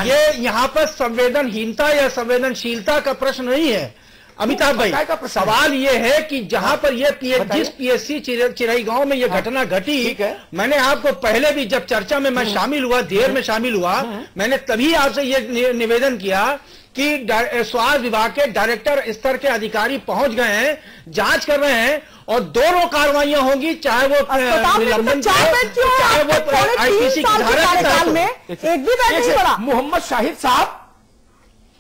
ये यहाँ पर संवेदनहीनता या संवेदनशीलता का प्रश्न नहीं है अमिताभ भाई। सवाल ये है कि जहां पर ये जिस पीएससी चिरई गांव में ये घटना घटी, मैंने आपको पहले भी जब चर्चा में मैं शामिल हुआ, देर में शामिल हुआ, मैंने तभी आपसे ये निवेदन किया कि स्वास्थ्य विभाग के डायरेक्टर स्तर के अधिकारी पहुंच गए हैं, जांच कर रहे हैं और दोनों कार्रवाइयां होंगी, चाहे वो निलंबन चाहे वो आईपीसी की धारा में।
एक भी बैठ नहीं पड़ा।
मोहम्मद शाहिद साहब,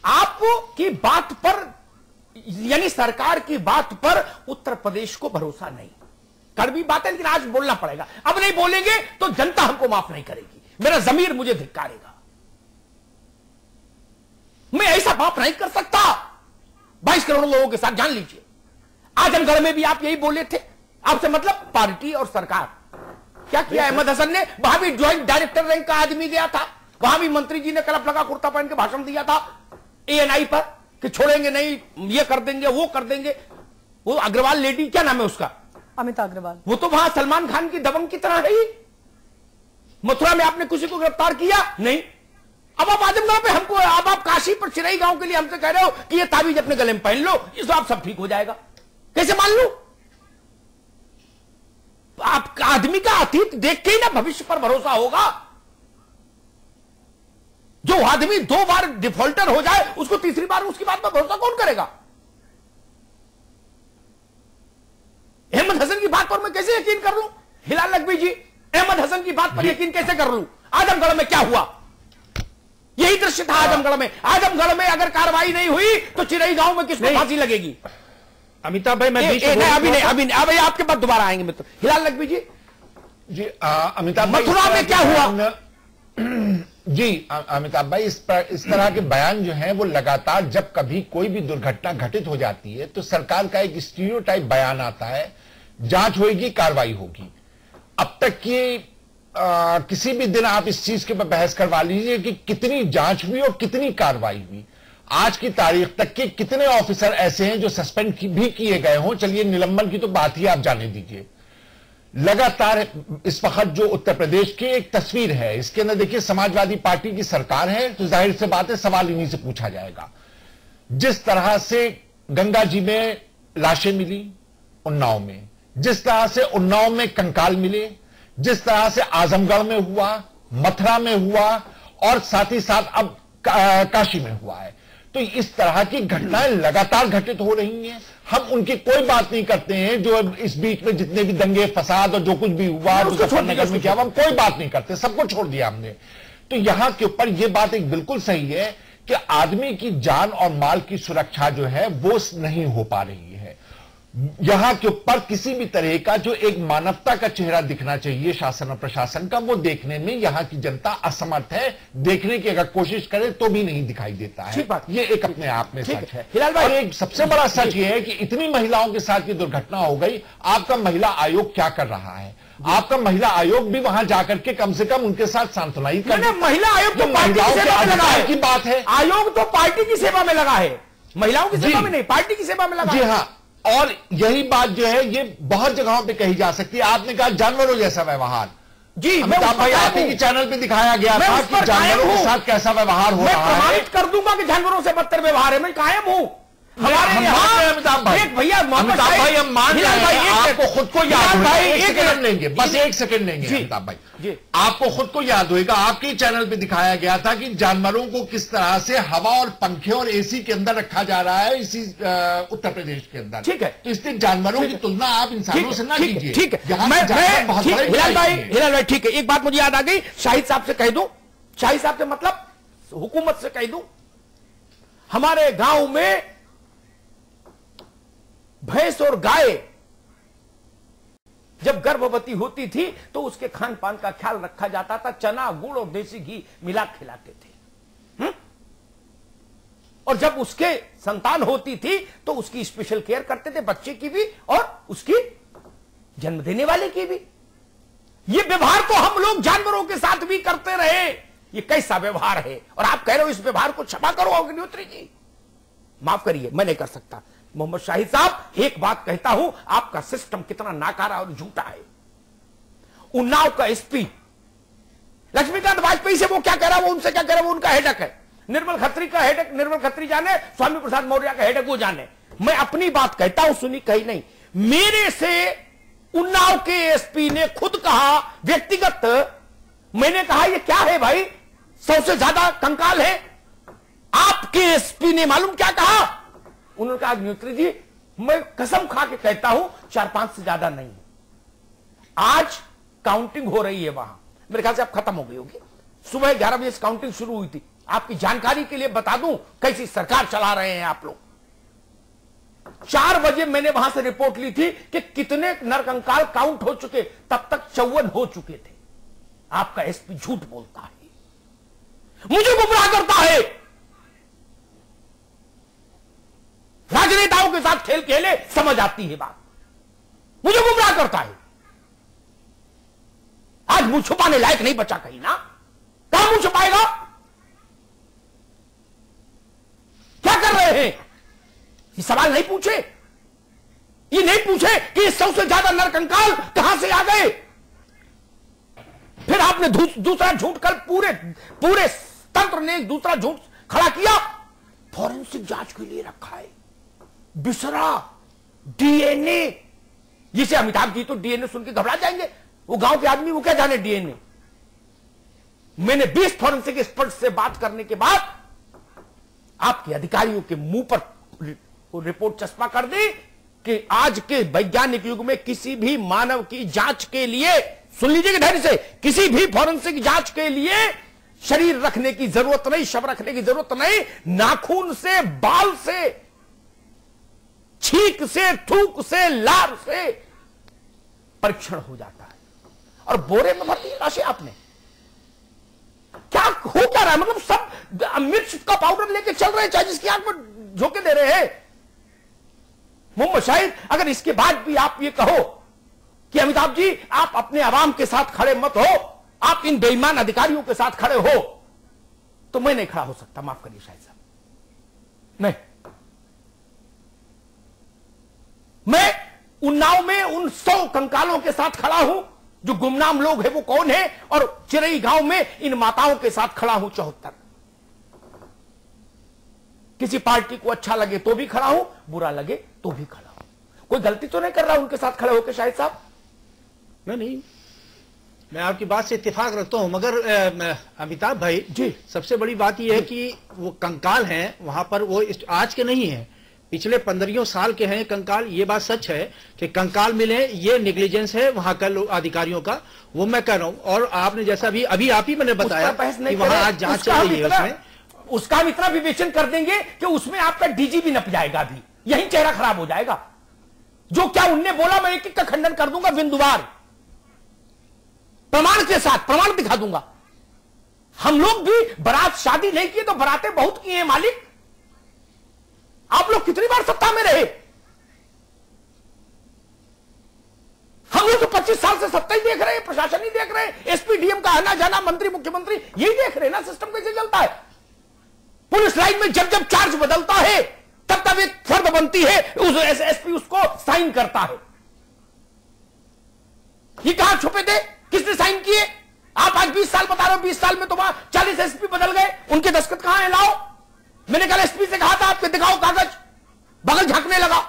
आपकी बात पर यानी सरकार की बात पर उत्तर प्रदेश को भरोसा नहीं। कड़वी बात है लेकिन आज बोलना पड़ेगा। अब नहीं बोलेंगे तो जनता हमको माफ नहीं करेगी, मेरा जमीर मुझे धिक्कारेगा। मैं ऐसा माफ नहीं कर सकता 22 करोड़ लोगों के साथ। जान लीजिए, आजमगढ़ में भी आप यही बोले थे। आपसे मतलब पार्टी और सरकार। क्या किया अहमद हसन ने? वहां भी ज्वाइंट डायरेक्टर रैंक का आदमी गया था, वहां भी मंत्री जी ने कलप लगा कुर्ता पहन के भाषण दिया था ANI पर कि छोड़ेंगे नहीं, ये कर देंगे वो कर देंगे। वो अग्रवाल लेडी, क्या नाम है उसका,
अमिता अग्रवाल,
वो तो वहां सलमान खान की दबंग की तरह है। मथुरा में आपने किसी को गिरफ्तार किया नहीं। अब आप आजमगढ़ पे हमको, अब आप काशी पर चिरई गांव के लिए हमसे कह रहे हो कि ये ताबीज अपने गले में पहन लो, इससे आप सब ठीक हो जाएगा। कैसे मान लो? आप आदमी का अतीत देख के ही ना भविष्य पर भरोसा होगा। जो आदमी 2 बार डिफॉल्टर हो जाए उसको तीसरी बार उसकी बात पर भरोसा कौन करेगा? अहमद हसन की बात पर मैं कैसे यकीन कर लूं? हिलाल नकवी जी, अहमद हसन की बात पर यकीन कैसे कर लूं? आजमगढ़ में क्या हुआ? यही दृश्य था आजमगढ़ में। आजमगढ़ में अगर कार्रवाई नहीं हुई तो चिरई गांव में किसको फांसी लगेगी?
अमिताभ भाई मैं
अभी नहीं, आपके पास दोबारा आएंगे मित्र। हिलाल नकवी जी,
अमिताभ,
मथुरा में क्या हुआ?
जी अमिताभ भाई, इस तरह के बयान जो हैं वो लगातार, जब कभी कोई भी दुर्घटना घटित हो जाती है तो सरकार का एक स्टीरियोटाइप बयान आता है, जांच होगी कार्रवाई होगी। अब तक की किसी भी दिन आप इस चीज के पर बहस करवा लीजिए कि कितनी जांच हुई और कितनी कार्रवाई हुई। आज की तारीख तक के कितने ऑफिसर ऐसे हैं जो सस्पेंड भी किए गए हों। चलिए निलंबन की तो बात ही आप जाने दीजिए। लगातार इस वक्त जो उत्तर प्रदेश की एक तस्वीर है, इसके अंदर देखिए समाजवादी पार्टी की सरकार है, तो जाहिर सी बात है सवाल इन्हीं से पूछा जाएगा। जिस तरह से गंगा जी में लाशें मिली उन्नाव में, जिस तरह से उन्नाव में कंकाल मिले, जिस तरह से आजमगढ़ में हुआ, मथुरा में हुआ और साथ ही साथ अब काशी में हुआ है, तो इस तरह की घटनाएं लगातार घटित हो रही हैं। हम उनकी कोई बात नहीं करते हैं। जो इस बीच में जितने भी दंगे फसाद और जो कुछ भी हुआ मुजफ्फरनगर में क्या हुआ, हम कोई बात नहीं करते, सबको छोड़ दिया हमने। तो यहां के ऊपर यह बात एक बिल्कुल सही है कि आदमी की जान और माल की सुरक्षा जो है वो नहीं हो पा रही है। यहां के ऊपर किसी भी तरह का जो एक मानवता का चेहरा दिखना चाहिए शासन और प्रशासन का, वो देखने में यहां की जनता असमर्थ है। देखने की अगर कोशिश करे तो भी नहीं दिखाई देता है। ये एक अपने आप में सच है। और एक सबसे बड़ा सच ये है कि इतनी महिलाओं के साथ ये दुर्घटना हो गई, आपका महिला आयोग क्या कर रहा है? आपका महिला आयोग भी वहां जाकर के कम से कम उनके साथ सांत्वनाई कर।
महिला आयोग तो महिलाओं के अधिकार
की बात है।
आयोग तो पार्टी की सेवा में लगा है, महिलाओं की सेवा में नहीं, पार्टी की सेवा में लगा।
जी हाँ, और यही बात जो है ये बहुत जगहों पे कही जा सकती है। आपने कहा जानवरों जैसा व्यवहार,
जी
अमिताभ भाई आप ही चैनल पे दिखाया गया था कि जानवरों के साथ कैसा व्यवहार हो रहा है।
मैं प्रमाणित कर दूंगा कि जानवरों से बदतर व्यवहार है, मैं कायम हूं। हमारे
अमिताभ भाई, अमिताभ भाई हम मान रहे हैं, आपको खुद को याद होगा, एक सेकंड लेंगे, बस एक सेकंड लेंगे अमिताभ भाई, आपको खुद को याद होगा आपके चैनल पे दिखाया गया था कि जानवरों को किस तरह से हवा और पंखे और एसी के अंदर रखा जा रहा है इसी उत्तर प्रदेश के अंदर।
ठीक है,
तो इसलिए जानवरों की तुलना आप इंसानों से ना कीजिए।
ठीक है, हिलाल भाई ठीक है, एक बात मुझे याद आ गई, शाहिद साहब से कह दूं, शाहिद साहब से मतलब हुकूमत से कह दूं, हमारे गांव में भैंस और गाय जब गर्भवती होती थी तो उसके खान पान का ख्याल रखा जाता था, चना गुड़ और देसी घी मिला खिलाते थे। और जब उसके संतान होती थी तो उसकी स्पेशल केयर करते थे, बच्चे की भी और उसकी जन्म देने वाले की भी। ये व्यवहार तो हम लोग जानवरों के साथ भी करते रहे, ये कैसा व्यवहार है? और आप कह रहे हो इस व्यवहार को क्षमा करो अग्निहोत्री जी, माफ करिए मैं नहीं कर सकता। मोहम्मद शाहिद साहब एक बात कहता हूं, आपका सिस्टम कितना नाकारा और झूठा है। उन्नाव का एसपी लक्ष्मीकांत वाजपेयी से वो क्या कह रहा है, वो उनसे क्या कह रहा है, वो उनका हेडक है। निर्मल खत्री का हेडक निर्मल खत्री जाने, स्वामी प्रसाद मौर्य का हेडक वो जाने। मैं अपनी बात कहता हूं, सुनी कहीं नहीं। मेरे से उन्नाव के एसपी ने खुद कहा व्यक्तिगत, मैंने कहा ये क्या है भाई, 100 से ज्यादा कंकाल है। आपके एसपी ने मालूम क्या कहा, उन्होंने कहा अग्निहोत्री जी मैं कसम खा के कहता हूं 4-5 से ज्यादा नहीं। आज काउंटिंग हो रही है वहां, मेरे ख्याल से अब खत्म हो गई होगी। सुबह 11 बजे से काउंटिंग शुरू हुई थी। आपकी जानकारी के लिए बता दूं कैसी सरकार चला रहे हैं आप लोग। 4 बजे मैंने वहां से रिपोर्ट ली थी कि कितने नरकंकाल काउंट हो चुके, तब तक 54 हो चुके थे। आपका एसपी झूठ बोलता है, मुझे गुमराह करता है, राजनेताओं के साथ खेल खेले, समझ आती है बात, मुझे गुमराह करता है। आज मुंह छुपाने लायक नहीं बचा कहीं ना, कहां मुंह छुपाएगा? क्या कर रहे हैं? ये सवाल नहीं पूछे, ये नहीं पूछे कि 100 से ज्यादा नरकंकाल कहां से आ गए। फिर आपने दूसरा झूठ कल पूरे तंत्र ने एक दूसरा झूठ खड़ा किया, फॉरेंसिक जांच के लिए रखा है। बिसरा डीएनए, जिसे अमिताभ जी तो डीएनए सुन के घबरा जाएंगे, वो गांव के आदमी वो क्या जाने डीएनए। मैंने 20 फॉरेंसिक एक्सपर्ट से बात करने के बाद आपके अधिकारियों के मुंह पर रिपोर्ट चस्पा कर दी कि आज के वैज्ञानिक युग में किसी भी मानव की जांच के लिए, सुन लीजिए धैर्य से, किसी भी फॉरेंसिक जांच के लिए शरीर रखने की जरूरत नहीं, शव रखने की जरूरत नहीं। नाखून से, बाल से, छींक से, थूक से, लार से परीक्षण हो जाता है। और बोरे में भरती राशि आपने क्या हो क्या रहा है? मतलब सब मिर्च का पाउडर लेके चल रहे हैं, चाहे जिसकी आंख में झोंके दे रहे हैं। मोहम्मद शाहिद, अगर इसके बाद भी आप ये कहो कि अमिताभ जी आप अपने आवाम के साथ खड़े मत हो, आप इन बेईमान अधिकारियों के साथ खड़े हो, तो मैं नहीं खड़ा हो सकता। माफ करिए शाहिद साहब, मैं उन्नाव में उन 100 कंकालों के साथ खड़ा हूं जो गुमनाम लोग हैं, वो कौन है, और चिरई गांव में इन माताओं के साथ खड़ा हूं 74। किसी पार्टी को अच्छा लगे तो भी खड़ा हूं, बुरा लगे तो भी खड़ा हूं। कोई गलती तो नहीं कर रहा उनके साथ खड़े होकर शाहिद साहब?
नहीं, मैं आपकी बात से इत्तेफाक रखता हूं, मगर अमिताभ भाई
जी,
सबसे बड़ी बात यह है कि वो कंकाल हैं वहां पर, वो आज के नहीं है, पिछले 15 साल के हैं कंकाल। ये बात सच है कि कंकाल मिले, ये नेग्लिजेंस है वहां का अधिकारियों का, वो मैं कह रहा हूं। और आपने जैसा अभी आप ही मैंने बताया कि वहां आज जांच चल रही है,
उसका हम इतना विवेचन कर देंगे कि उसमें आपका डीजी भी नप जाएगा, भी यही चेहरा खराब हो जाएगा। जो क्या उनने बोला मैं एक एक का खंडन कर दूंगा, बिंदुवार प्रमाण के साथ, प्रमाण दिखा दूंगा। हम लोग भी बारात शादी नहीं किए तो बारातें बहुत की हैं मालिक। आप लोग कितनी बार सत्ता में रहे? हम लोग तो 25 साल से सत्ता ही देख रहे हैं, प्रशासन ही देख रहे हैं, एसपी डीएम का आना जाना, मंत्री मुख्यमंत्री यही देख रहे हैं ना। सिस्टम कैसे चलता है? पुलिस लाइन में जब जब चार्ज बदलता है तब तब एक फर्द बनती है, उस एसएसपी उसको साइन करता है। ये कहां छुपे थे, किसने साइन किए? आप आज 20 साल बता रहे हो, 20 साल में तो वहां 40 एसपी बदल गए, उनके दस्तखत कहां है? लाओ। मैंने कल एसपी से कहा था आपके दिखाओ कागज, बगल झांकने लगा।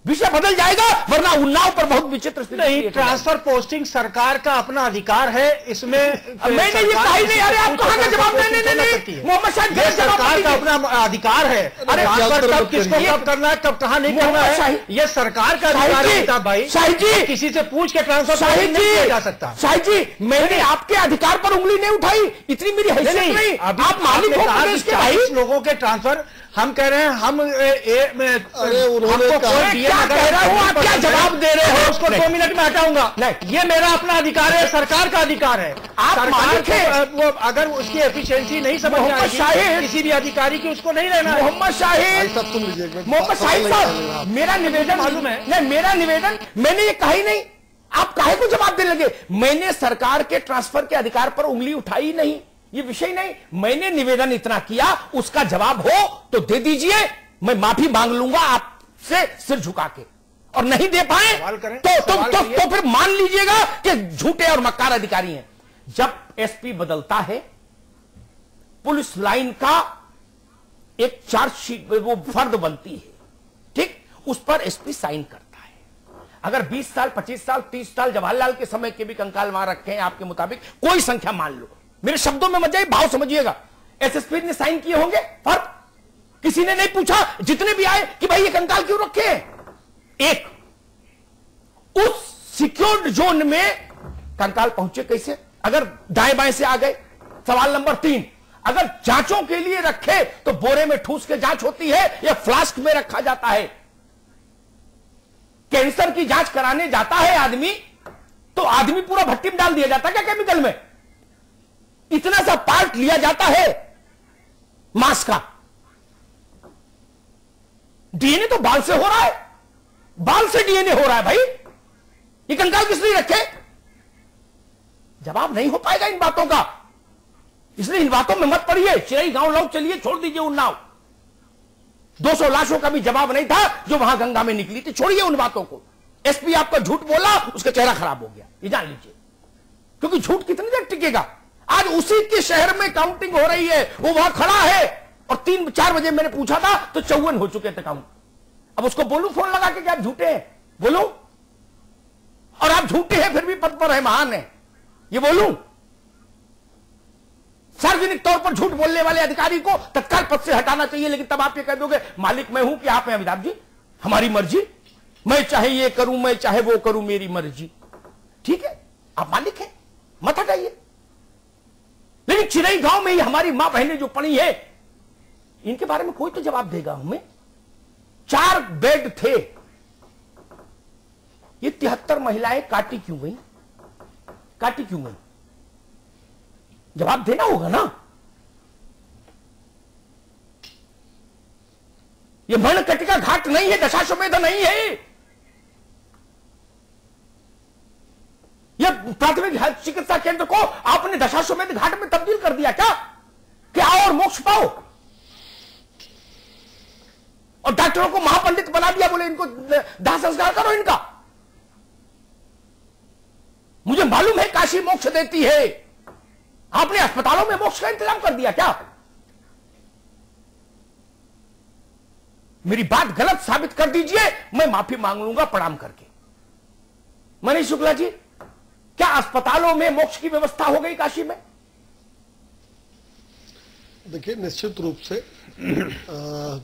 विषय बदल जाएगा, वरना उन्नाव पर बहुत विचित्र स्थिति
नहीं। ट्रांसफर पोस्टिंग सरकार का अपना अधिकार है, इसमें
मैंने ये कहा ही नहीं। अरे आप कहां का जवाब देने नहीं, मोहम्मद शाहिद,
ये सरकार का अपना अधिकार है। अरे ट्रांसफर कब किसको कब करना है, कब कहां नहीं करना है, ये सरकार का अधिकार है साहब भाई।
शाहिद जी,
किसी से पूछ के ट्रांसफर नहीं किया जा सकता।
शाहिद जी, मैंने आपके अधिकार पर उंगली नहीं उठाई, इतनी मेरी हैसियत नहीं। आप मालिक हो प्रदेश के भाई।
40 लोगों के ट्रांसफर हम कह रहे हैं, हम
अरे उन्होंने
क्या कह रहा हूं, आप क्या जवाब दे रहे हो?
उसको 2 मिनट में हटाऊंगा। नहीं, ये मेरा अपना अधिकार है, सरकार का अधिकार है।
आप मालिक हैं।
वो अगर उसकी एफिशिएंसी नहीं समझ में आएगी किसी भी अधिकारी की, उसको नहीं लेना।
मोहम्मद शाहिद, मोहम्मद शाहिद साहब, मेरा निवेदन
मालूम है।
नहीं, मेरा निवेदन, मैंने ये कहा ही नहीं, आप काहे को जवाब देने लगे? मैंने सरकार के ट्रांसफर के अधिकार पर उंगली उठाई नहीं, ये विषय नहीं। मैंने निवेदन इतना किया, उसका जवाब हो तो दे दीजिए, मैं माफी मांग लूंगा आपसे सिर झुका के, और नहीं दे पाए तो फिर मान लीजिएगा कि झूठे और मक्कार अधिकारी हैं। जब एसपी बदलता है, पुलिस लाइन का एक चार्जशीट वो फर्द बनती है, ठीक, उस पर एसपी साइन करता है। अगर 20 साल 25 साल 30 साल जवाहरलाल के समय के भी कंकाल वहां रखे हैं आपके मुताबिक, कोई संख्या मान लो, मेरे शब्दों में मत जाइए, भाव समझिएगा। एसएसपी ने साइन किए होंगे फर्द, किसी ने नहीं पूछा जितने भी आए कि भाई ये कंकाल क्यों रखे हैं। एक, उस सिक्योर्ड जोन में कंकाल पहुंचे कैसे? अगर दाएं बाएं से आ गए। सवाल नंबर 3, अगर जांचों के लिए रखे तो बोरे में ठूस के जांच होती है या फ्लास्क में रखा जाता है? कैंसर की जांच कराने जाता है आदमी, तो आदमी पूरा भट्टी में डाल दिया जाता है क्या केमिकल में? इतना सा पार्ट लिया जाता है मांस का। डीएनए तो बाल से हो रहा है, बाल से डीएनए हो रहा है भाई। ये कंकाल किस लिए रखे? जवाब नहीं हो पाएगा इन बातों का, इसलिए इन बातों में मत पड़िए। चिरई गांव लौट चलिए, छोड़ दीजिए उन्नाव। 200 लाशों का भी जवाब नहीं था जो वहां गंगा में निकली थी, छोड़िए उन बातों को। एसपी आपका झूठ बोला, उसका चेहरा खराब हो गया, ये जान लीजिए, क्योंकि झूठ कितनी देर टिकेगा। आज उसी के शहर में काउंटिंग हो रही है, वो वहां खड़ा है, और 3-4 बजे मैंने पूछा था तो 54 हो चुके थे काउंट। अब उसको बोलूं फोन लगा के कि आप झूठे हैं, बोलूं? और आप झूठे हैं फिर भी पद पर है, महान है, ये बोलूं? सार्वजनिक तौर पर झूठ बोलने वाले अधिकारी को तत्काल पद से हटाना चाहिए। लेकिन तब आप ये कह दोगे मालिक मैं हूं कि आप हैं अमिताभ जी, हमारी मर्जी, मैं चाहे ये करूं, मैं चाहे वो करूं, मेरी मर्जी। ठीक है, आप मालिक हैं, मत हटाइए। लेकिन चिरई गांव में ही हमारी मां बहनें जो पड़ी है, इनके बारे में कोई तो जवाब देगा हमें। 4 बेड थे, ये 73 महिलाएं काटी क्यों गई? काटी क्यों गई? जवाब देना होगा ना। ये मणकटिका घाट नहीं है, दशाश्वमेध नहीं है, यह प्राथमिक चिकित्सा केंद्र को आपने दशाश्वमेध घाट में तब्दील कर दिया क्या? कि आओ और मोक्ष पाओ, और डॉक्टरों को महापंडित बना दिया, बोले इनको दाह संस्कार करो इनका। मुझे मालूम है काशी मोक्ष देती है, आपने अस्पतालों में मोक्ष का इंतजाम कर दिया क्या? मेरी बात गलत साबित कर दीजिए, मैं माफी मांग लूंगा प्रणाम करके। मनीष शुक्ला जी, क्या अस्पतालों में मोक्ष की व्यवस्था हो गई काशी में?
देखिए, निश्चित रूप से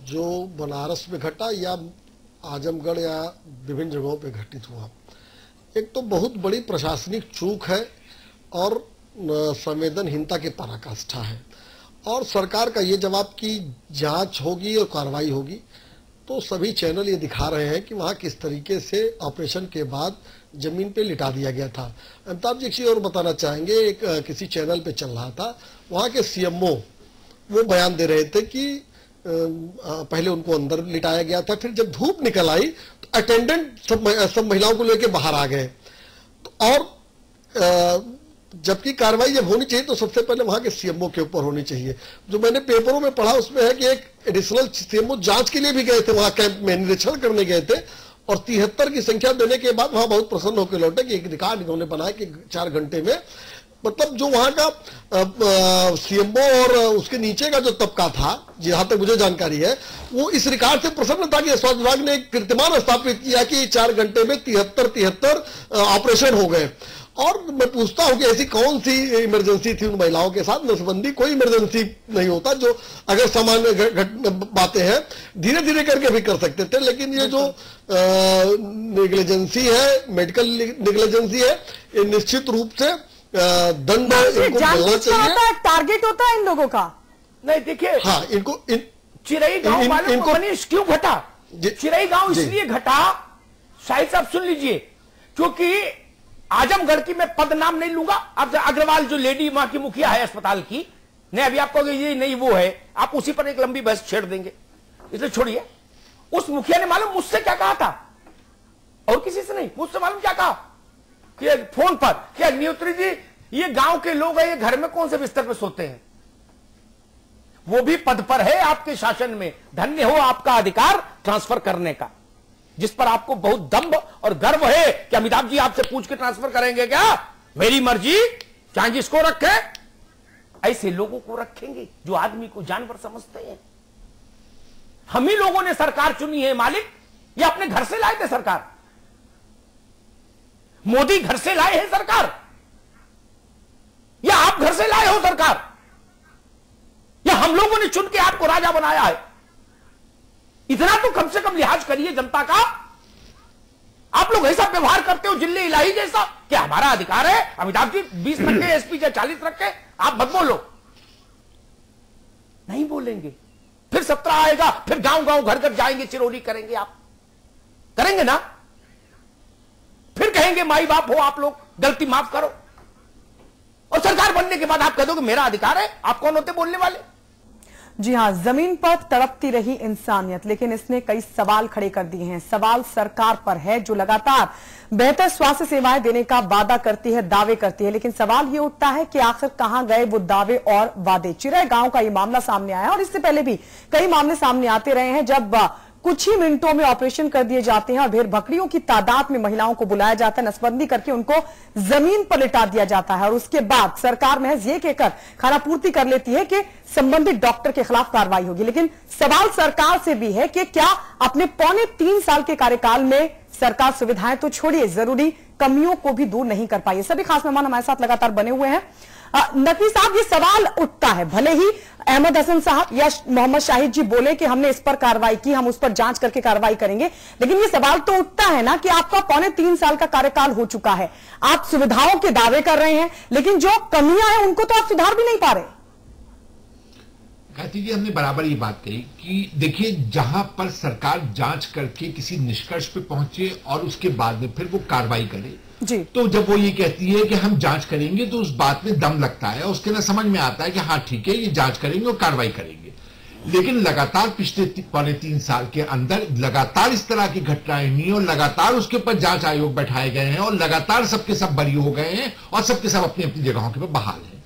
जो बनारस में घटा या आजमगढ़ या विभिन्न जगहों पे घटित हुआ, एक तो बहुत बड़ी प्रशासनिक चूक है और संवेदनहीनता की पराकाष्ठा है। और सरकार का ये जवाब कि जांच होगी और कार्रवाई होगी, तो सभी चैनल ये दिखा रहे हैं कि वहाँ किस तरीके से ऑपरेशन के बाद जमीन पे लिटा दिया गया था। अमिताभ जी एक चीज और बताना चाहेंगे, एक किसी चैनल पे चल रहा था, वहाँ के सीएमओ वो बयान दे रहे थे कि पहले उनको अंदर लिटाया गया था, फिर जब धूप निकल आई तो अटेंडेंट सब महिलाओं को लेकर बाहर आ गए, और
जबकि कार्रवाई जब होनी चाहिए तो सबसे पहले वहां के सीएमओ के ऊपर होनी चाहिए। जो मैंने पेपरों में पढ़ा उसमें है कि एक एडिशनल सीएमओ जांच के लिए भी गए थे, वहां कैंप में निरीक्षण करने गए थे, और 73 की संख्या देने के बाद वहां बहुत प्रसन्न होकर लौटे कि एक रिकॉर्ड इन्होंने बनाया कि 4 घंटे में, मतलब जो वहां का सीएमओ और उसके नीचे का जो तबका था, जहां तक मुझे जानकारी है, वो इस रिकॉर्ड से प्रसन्न था कि स्वास्थ्य विभाग ने एक कीर्तिमान स्थापित किया कि 4 घंटे में 73 ऑपरेशन हो गए। और मैं पूछता हूं कि ऐसी कौन सी इमरजेंसी थी उन महिलाओं के साथ? नसबंदी कोई इमरजेंसी नहीं होता, जो अगर सामान्य बातें हैं धीरे धीरे करके भी कर सकते थे, लेकिन ये जो नेग्लिजेंसी है, मेडिकल नेग्लिजेंसी है, ये निश्चित रूप से दंड इनको मिलना चाहिए।
टारगेट होता है इन लोगों का।
नहीं देखिए,
हाँ, इनको
चिरई गांव वालों को मनीष क्यों घटा? चिरई गांव इसलिए घटा, शाहिद साहब सुन लीजिए, क्योंकि आजमगढ़ की मैं पद नाम नहीं लूंगा, अब अग्रवाल जो लेडी वहां की मुखिया है अस्पताल की, नहीं अभी आपको ये नहीं वो है, आप उसी पर एक लंबी बहस छेड़ देंगे, इसलिए छोड़िए। उस मुखिया ने मालूम मुझसे क्या कहा था, और किसी से नहीं, मुझसे मालूम क्या कहा कि फोन पर, क्या अग्निहोत्री जी ये गांव के लोग हैं, ये घर में कौन से बिस्तर पर सोते हैं, वो भी पद पर है आपके शासन में, धन्य हो आपका अधिकार ट्रांसफर करने का, जिस पर आपको बहुत दम्भ और गर्व है कि अमिताभ जी आपसे पूछ के ट्रांसफर करेंगे क्या? मेरी मर्जी, चाहे जिसको रखे। ऐसे लोगों को रखेंगे जो आदमी को जानवर समझते हैं। हम ही लोगों ने सरकार चुनी है मालिक, या अपने घर से लाए थे सरकार? मोदी घर से लाए हैं सरकार, या आप घर से लाए हो सरकार, या हम लोगों ने चुन के आपको राजा बनाया है? इतना तो कम से कम लिहाज करिए जनता का। आप लोग ऐसा व्यवहार करते हो जिले इलाही जैसा, क्या हमारा अधिकार है अमिताभ जी 20 रखे, एसपी चाहे 40 रखे, आप मत बोलो। नहीं बोलेंगे, फिर 17 आएगा, फिर गांव गांव घर घर जाएंगे, चिरौरी करेंगे, आप करेंगे ना? फिर कहेंगे माई बाप हो आप लोग, गलती माफ करो, और सरकार बनने के बाद आप कह दो कि मेरा अधिकार है। आप कौन होते बोलने वाले?
जी हां, जमीन पर तड़पती रही इंसानियत, लेकिन इसने कई सवाल खड़े कर दिए हैं। सवाल सरकार पर है जो लगातार बेहतर स्वास्थ्य सेवाएं देने का वादा करती है, दावे करती है, लेकिन सवाल ये उठता है कि आखिर कहां गए वो दावे और वादे। चिरई गांव का ये मामला सामने आया और इससे पहले भी कई मामले सामने आते रहे हैं, जब कुछ ही मिनटों में ऑपरेशन कर दिए जाते हैं और भेड़ बकरियों की तादाद में महिलाओं को बुलाया जाता है, नसबंदी करके उनको जमीन पर लिटा दिया जाता है, और उसके बाद सरकार महज ये कहकर खानापूर्ति कर लेती है कि संबंधित डॉक्टर के खिलाफ कार्रवाई होगी। लेकिन सवाल सरकार से भी है कि क्या अपने 3.25 साल के कार्यकाल में सरकार सुविधाएं तो छोड़िए, जरूरी कमियों को भी दूर नहीं कर पाई है। सभी खास मेहमान हमारे साथ लगातार बने हुए हैं। नकवी साहब, ये सवाल उठता है, भले ही अहमद हसन साहब या मोहम्मद शाहिद जी बोले कि हमने इस पर कार्रवाई की, हम उस पर जांच करके कार्रवाई करेंगे, लेकिन ये सवाल तो उठता है ना कि आपका 3.25 साल का कार्यकाल हो चुका है, आप सुविधाओं के दावे कर रहे हैं, लेकिन जो कमियां हैं उनको तो आप सुधार भी नहीं पा रहे।
गायत्री जी, हमने बराबर ये बात कही कि देखिए, जहां पर सरकार जांच करके किसी निष्कर्ष पे पहुंचे और उसके बाद में फिर वो कार्रवाई करे
जी,
तो जब वो ये कहती है कि हम जांच करेंगे तो उस बात में दम लगता है, उसके ना समझ में आता है कि हाँ ठीक है, ये जांच करेंगे और कार्रवाई करेंगे। लेकिन लगातार पिछले 3.25 साल के अंदर लगातार इस तरह की घटनाएं हुई और लगातार उसके ऊपर जांच आयोग बैठाए गए हैं और लगातार सबके सब बरी हो गए हैं और सबके सब अपनी अपनी जगहों के ऊपर बहाल हैं।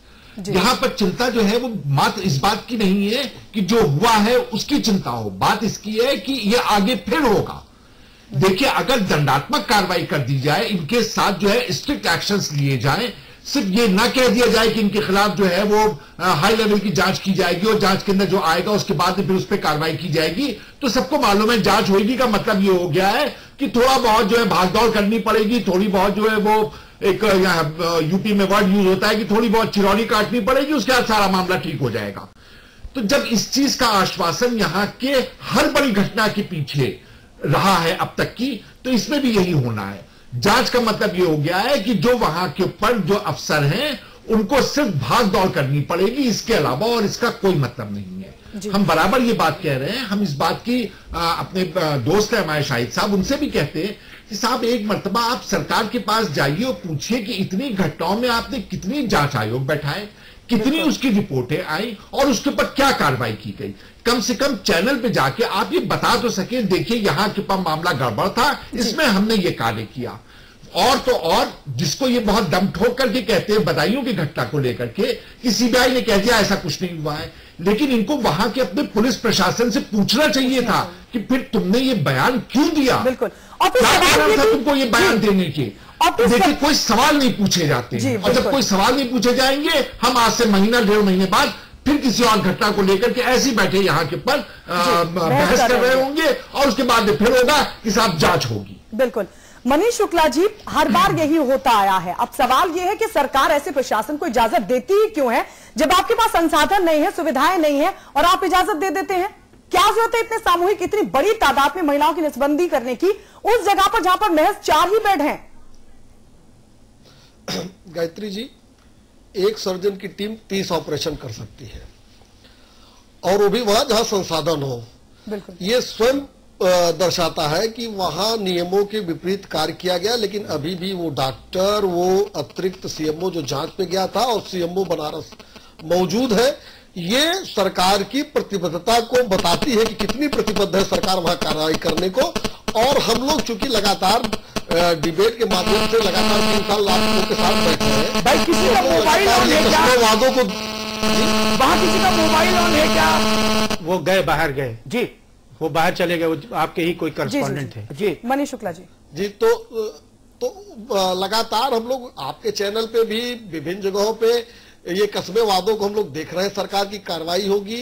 यहां पर चिंता जो है वो मात्र इस बात की नहीं है कि जो हुआ है उसकी चिंता हो, बात इसकी है कि ये आगे फिर होगा। देखिए, अगर दंडात्मक कार्रवाई कर दी जाए, इनके साथ जो है स्ट्रिक्ट एक्शंस लिए जाएं, सिर्फ ये ना कह दिया जाए कि इनके खिलाफ जो है वो हाई लेवल की जांच की जाएगी और जांच के अंदर जो आएगा उसके बाद फिर उस पर कार्रवाई की जाएगी, तो सबको मालूम है जांच होगी का मतलब ये हो गया है कि थोड़ा बहुत जो है भागदौड़ करनी पड़ेगी, थोड़ी बहुत जो है वो एक यूपी में वर्ड यूज होता है कि थोड़ी बहुत चिरौरी काटनी पड़ेगी, उसके बाद सारा मामला ठीक हो जाएगा। तो जब इस चीज का आश्वासन यहां के हर बड़ी घटना के पीछे रहा है अब तक की, तो इसमें भी यही होना है। जांच का मतलब यह हो गया है कि जो वहां के ऊपर जो अफसर हैं उनको सिर्फ भाग दौड़ करनी पड़ेगी, इसके अलावा और इसका कोई मतलब नहीं है। हम बराबर ये बात कह रहे हैं, हम इस बात की अपने दोस्त है हमारे शाहिद साहब, उनसे भी कहते हैं कि साहब एक मर्तबा आप सरकार के पास जाइए और पूछिए कि इतनी घटनाओं में आपने कितनी जांच आयोग बैठाए, कितनी उसकी रिपोर्टें आई और उसके ऊपर क्या कार्रवाई की गई। कम से कम चैनल पे जाके आप ये बता तो सके, देखिए यहां के पास मामला गड़बड़ था, इसमें हमने ये कार्य किया। और तो और जिसको ये बहुत दम ठोक करके कहते हैं बदायूं की घटना को लेकर के कि सीबीआई ने कह दिया ऐसा कुछ नहीं हुआ है, लेकिन इनको वहां के अपने पुलिस प्रशासन से पूछना चाहिए था कि फिर तुमने ये बयान क्यों दिया,
बिल्कुल।
क्या कारण था तुमको ये बयान देने के। देखिए कोई सवाल नहीं पूछे जाते हैं, और जब कोई सवाल नहीं पूछे जाएंगे हम आज से महीना 1.5 महीने बाद फिर किसी और घटना को लेकर के ऐसे बैठे यहां के पर बहस कर रहे होंगे, और उसके बाद फिर होगा कि साहब जांच होगी।
बिल्कुल। मनीष शुक्ला जी, हर बार यही होता आया है। अब सवाल यह है कि सरकार ऐसे प्रशासन को इजाजत देती ही क्यों है जब आपके पास संसाधन नहीं है, सुविधाएं नहीं है, और आप इजाजत दे देते हैं? क्या जरूरत है इतने सामूहिक, इतनी बड़ी तादाद में महिलाओं की नसबंदी करने की उस जगह पर जहां पर महज 4 ही बेड हैं?
गायत्री जी, एक सर्जन की टीम 30 ऑपरेशन कर सकती है, और वो भी वहां जहां संसाधन हो। ये स्वयं दर्शाता है कि वहां नियमों के विपरीत कार्य किया गया, लेकिन अभी भी वो डॉक्टर, वो अतिरिक्त सीएमओ जो जांच पे गया था और सीएमओ बनारस मौजूद है, ये सरकार की प्रतिबद्धता को बताती है कि कितनी प्रतिबद्ध है सरकार वहां कार्रवाई करने को। और हम लोग चूंकि लगातार डिबेट के माध्यम से लगातार 3 साल लोगों के साथ बैठे हैं,
भाई किसी का मोबाइल ऑन है क्या?
वादों को
वहां किसी का मोबाइल ऑन है क्या?
वो गए, बाहर गए जी, वो बाहर चले गए, वो आपके ही कोई करस्पॉन्डेंट थे
जी। मनीष शुक्ला जी
जी, तो लगातार हम लोग आपके चैनल पे भी विभिन्न जगहों पे ये कस्बे वादों को हम लोग देख रहे हैं। सरकार की कार्रवाई होगी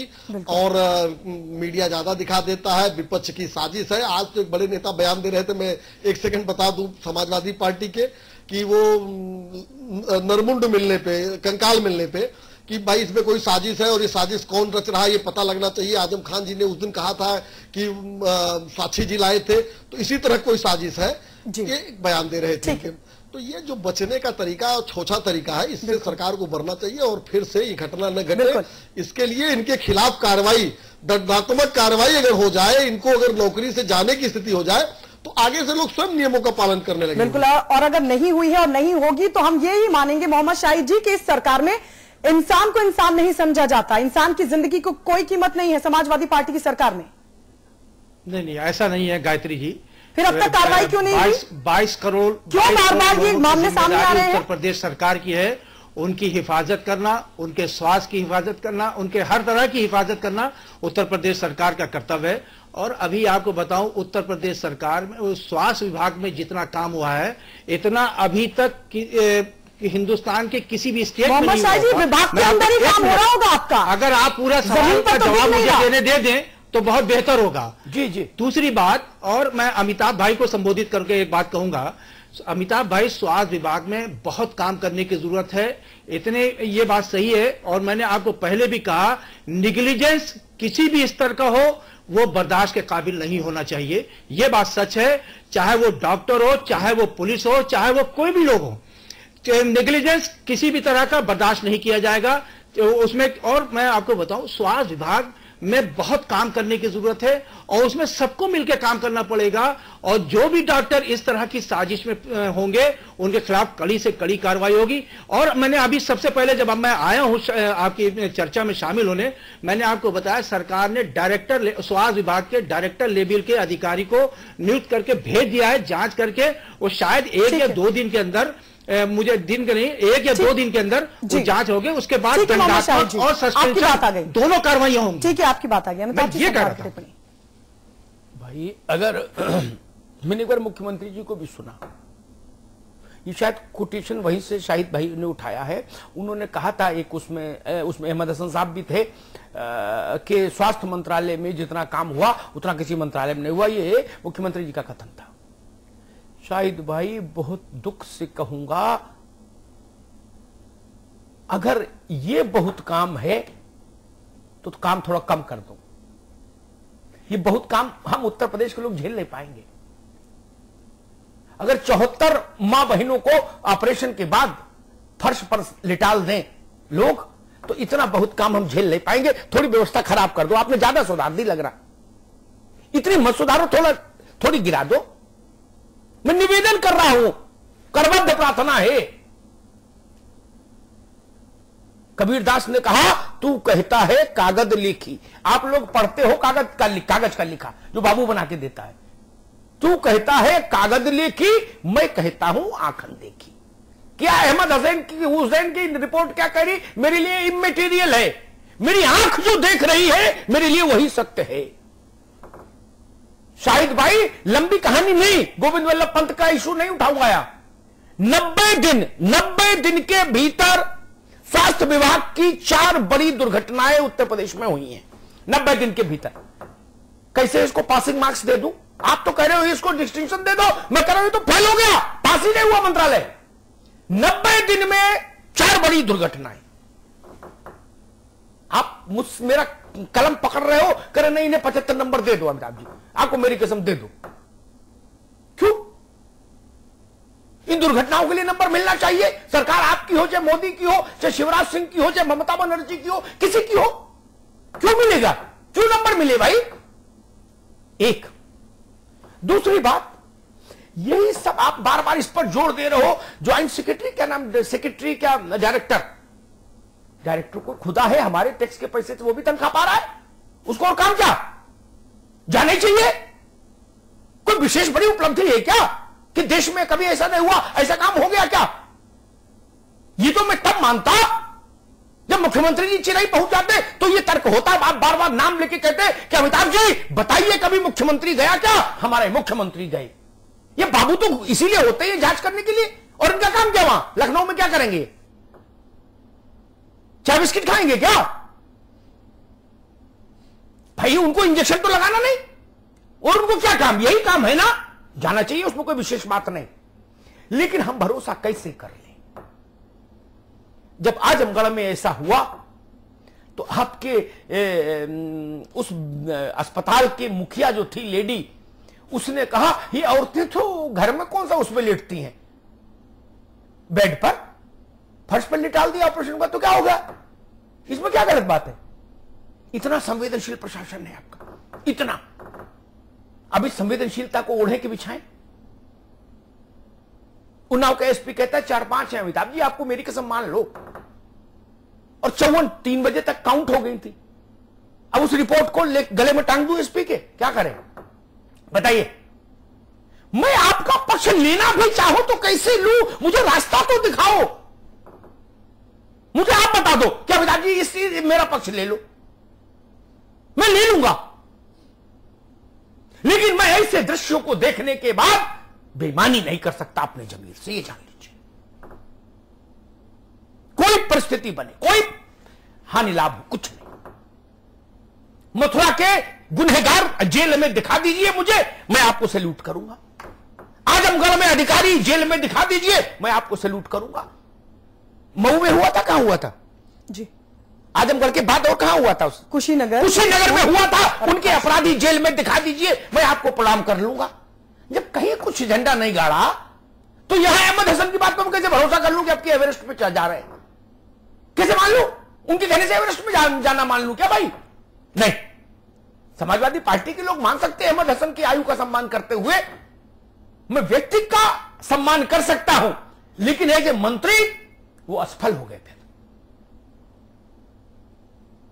और मीडिया ज्यादा दिखा देता है, विपक्ष की साजिश है। आज तो एक बड़े नेता बयान दे रहे थे, मैं 1 सेकंड बता दूं, समाजवादी पार्टी के, कि वो नरमुंड मिलने पे, कंकाल मिलने पे, कि भाई इसमें कोई साजिश है और ये साजिश कौन रच रहा है ये पता लगना चाहिए। आजम खान जी ने उस दिन कहा था कि साक्षी जी लाए थे, तो इसी तरह कोई साजिश है, ये बयान दे रहे थे। तो ये जो बचने का तरीका और छोटा तरीका है, इससे सरकार को बढ़ना चाहिए और फिर से ये घटना न घटे, इसके लिए इनके खिलाफ कार्रवाई, दंडात्मक कार्रवाई अगर हो जाए, इनको अगर नौकरी से जाने की स्थिति हो जाए, तो आगे से लोग स्वयं नियमों का पालन करने लगेंगे।
बिल्कुल। और अगर नहीं हुई है और नहीं होगी तो हम ये ही मानेंगे मोहम्मद शाहिद जी कि इस सरकार में इंसान को इंसान नहीं समझा जाता, इंसान की जिंदगी को कोई कीमत नहीं है समाजवादी पार्टी की सरकार में।
नहीं, ऐसा नहीं है गायत्री जी।
फिर अब तक कार्रवाई क्यों नहीं हुई?
22 करोड़
क्यों बार-बार ये मामले सामने आ रहे हैं?
उत्तर प्रदेश सरकार की है, उनकी हिफाजत करना, उनके स्वास्थ्य की हिफाजत करना, उनके हर तरह की हिफाजत करना उत्तर प्रदेश सरकार का कर्तव्य है। और अभी आपको बताऊं, उत्तर प्रदेश सरकार में स्वास्थ्य विभाग में जितना काम हुआ है, इतना अभी तक हिंदुस्तान के किसी भी स्टेट में नहीं हुआ।
विभाग के अंदर ही काम हो रहा होगा आपका।
अगर आप पूरा सवाल का जवाब मुझे दे दें तो बहुत बेहतर होगा।
जी जी।
दूसरी बात, और मैं अमिताभ भाई को संबोधित करके एक बात कहूंगा, अमिताभ भाई, स्वास्थ्य विभाग में बहुत काम करने की जरूरत है, इतने ये बात सही है। और मैंने आपको पहले भी कहा, निग्लिजेंस किसी भी स्तर का हो वो बर्दाश्त के काबिल नहीं होना चाहिए, ये बात सच है। चाहे वो डॉक्टर हो, चाहे वो पुलिस हो, चाहे वो कोई भी लोग हो, नेग्लिजेंस किसी भी तरह का बर्दाश्त नहीं किया जाएगा उसमें। और मैं आपको बताऊं, स्वास्थ्य विभाग में बहुत काम करने की जरूरत है और उसमें सबको मिलकर काम करना पड़ेगा। और जो भी डॉक्टर इस तरह की साजिश में होंगे, उनके खिलाफ कड़ी से कड़ी कार्रवाई होगी। और मैंने अभी सबसे पहले जब मैं आया हूं आपकी चर्चा में शामिल होने, मैंने आपको बताया सरकार ने डायरेक्टर, स्वास्थ्य विभाग के डायरेक्टर लेवल के अधिकारी को नियुक्त करके भेज दिया है, जांच करके वो शायद 1 या 2 दिन के अंदर, मुझे दिन के नहीं, 1 या 2 दिन के अंदर वो जांच होगी, उसके बाद दंडात्मक और सस्पेंशन दोनों कार्रवाई होंगी।
ठीक है, आपकी बात आ गई।
मैं ये कह रहा था
भाई, अगर मैंने एक बार मुख्यमंत्री जी को भी सुना, ये शायद कोटेशन वहीं से शाहिद भाई ने उठाया है, उन्होंने कहा था एक उसमें अहमद हसन साहब भी थे कि स्वास्थ्य मंत्रालय में जितना काम हुआ उतना किसी मंत्रालय में नहीं हुआ। ये मुख्यमंत्री जी का कथन था। शाहिद भाई, बहुत दुख से कहूंगा, अगर ये बहुत काम है तो काम थोड़ा कम कर दो। ये बहुत काम हम उत्तर प्रदेश के लोग झेल नहीं पाएंगे। अगर 74 मां बहनों को ऑपरेशन के बाद फर्श पर लिटाल दें लोग, तो इतना बहुत काम हम झेल नहीं पाएंगे। थोड़ी व्यवस्था खराब कर दो। आपने ज्यादा सुधार दी लग रहा, इतनी मत सुधारो, थोड़ी गिरा दो। मैं निवेदन कर रहा हूं, करबद्ध प्रार्थना है। कबीरदास ने कहा, तू कहता है कागज लिखी। आप लोग पढ़ते हो कागज का लिखा जो बाबू बना के देता है। तू कहता है कागज लेखी, मैं कहता हूं आंखन देखी। क्या अहमद हुसैन की रिपोर्ट क्या कह रही? मेरे लिए इमैटेरियल है, मेरी आंख जो देख रही है मेरे लिए वही सत्य है। शाहिद भाई लंबी कहानी नहीं, गोविंद वल्लभ पंत का इशू नहीं उठाऊंगा। 90 दिन के भीतर स्वास्थ्य विभाग की 4 बड़ी दुर्घटनाएं उत्तर प्रदेश में हुई हैं। 90 दिन के भीतर। कैसे इसको पासिंग मार्क्स दे दूं? आप तो कह रहे हो इसको डिस्टिंक्शन दे दो, मैं कह रहा हूं तो फेल हो गया, पास ही नहीं हुआ मंत्रालय। 90 दिन में 4 बड़ी दुर्घटनाएं। आप मेरा कलम पकड़ रहे हो, कह रहे नहीं इन्हें 75 नंबर दे दो अमिताभ जी, आपको मेरी कसम दे दो। क्यों? इन दुर्घटनाओं के लिए नंबर मिलना चाहिए। सरकार आपकी हो, चाहे मोदी की हो, चाहे शिवराज सिंह की हो, चाहे ममता बनर्जी की हो, किसी की हो, क्यों मिलेगा? क्यों नंबर मिले भाई? एक। दूसरी बात, यही सब आप बार बार इस पर जोर दे रहे हो। ज्वाइंट सेक्रेटरी क्या नाम, सेक्रेटरी क्या डायरेक्टर को खुदा है, हमारे टैक्स के पैसे से वो भी तनख्वाह पा रहा है, उसको और काम क्या जाने चाहिए? कोई विशेष बड़ी उपलब्धि है क्या कि देश में कभी ऐसा नहीं हुआ, ऐसा काम हो गया क्या? ये तो मैं तब मानता जब मुख्यमंत्री जी चिराई पहुंच जाते तो ये तर्क होता। आप बार बार नाम लेके कहते कि अमिताभ जी बताइए कभी मुख्यमंत्री गया क्या? हमारे मुख्यमंत्री गए। ये बाबू तो इसीलिए होते हैं जांच करने के लिए, और इनका काम क्या? वहां लखनऊ में क्या करेंगे? चाय बिस्किट खाएंगे क्या भाई? उनको इंजेक्शन तो लगाना नहीं, और उनको क्या काम? यही काम है ना, जाना चाहिए, उसमें कोई विशेष बात नहीं। लेकिन हम भरोसा कैसे कर लें? जब आजमगढ़ में ऐसा हुआ तो आपके उस अस्पताल के मुखिया जो थी लेडी, उसने कहा ये औरतें तो घर में कौन सा उसमें लेटती हैं, बेड पर, फर्श पर लिटाल दिया ऑपरेशन का, तो क्या होगा? इसमें क्या गलत बात है? इतना संवेदनशील प्रशासन है आपका, इतना। अभी संवेदनशीलता को ओढ़े के बिछाएं। उन्नाव का एसपी कहता है 4-5 है अमिताभ जी, आपको मेरी कसम मान लो, और 3 बजे तक काउंट हो गई थी। अब उस रिपोर्ट को गले में टांग दूं एसपी के, क्या करें बताइए? मैं आपका पक्ष लेना भी चाहूं तो कैसे लूं? मुझे रास्ता तो दिखाओ, मुझे आप बता दो क्या अमिताभ जी इस मेरा पक्ष ले लो, मैं ले लूंगा। लेकिन मैं ऐसे दृश्यों को देखने के बाद बेईमानी नहीं कर सकता अपने जमीर से, ये जान लीजिए। कोई परिस्थिति बने, कोई हानि लाभ हो, कुछ नहीं। मथुरा के गुनहगार जेल में दिखा दीजिए मुझे, मैं आपको सैल्यूट करूंगा। आजमगढ़ में अधिकारी जेल में दिखा दीजिए, मैं आपको सैल्यूट करूंगा। मऊ में हुआ था, कहां हुआ था
जी?
आजमगढ़ के बाद और कहां हुआ था?
कुशीनगर
में हुआ था। उनके अपराधी जेल में दिखा दीजिए, मैं आपको प्रणाम कर लूंगा। जब कहीं कुछ झंडा नहीं गाड़ा तो यहां अहमद हसन की बात पर मैं कैसे भरोसा कर लूं कि आपके एवरेस्ट पे जा रहे हैं? कैसे मान लूं? उनके कहने से एवरेस्ट में जाना मान लूं क्या भाई? नहीं। समाजवादी पार्टी के लोग मान सकते हैं अहमद हसन की आयु का सम्मान करते हुए, मैं व्यक्ति का सम्मान कर सकता हूं, लेकिन एज ए मंत्री वो असफल हो गए थे।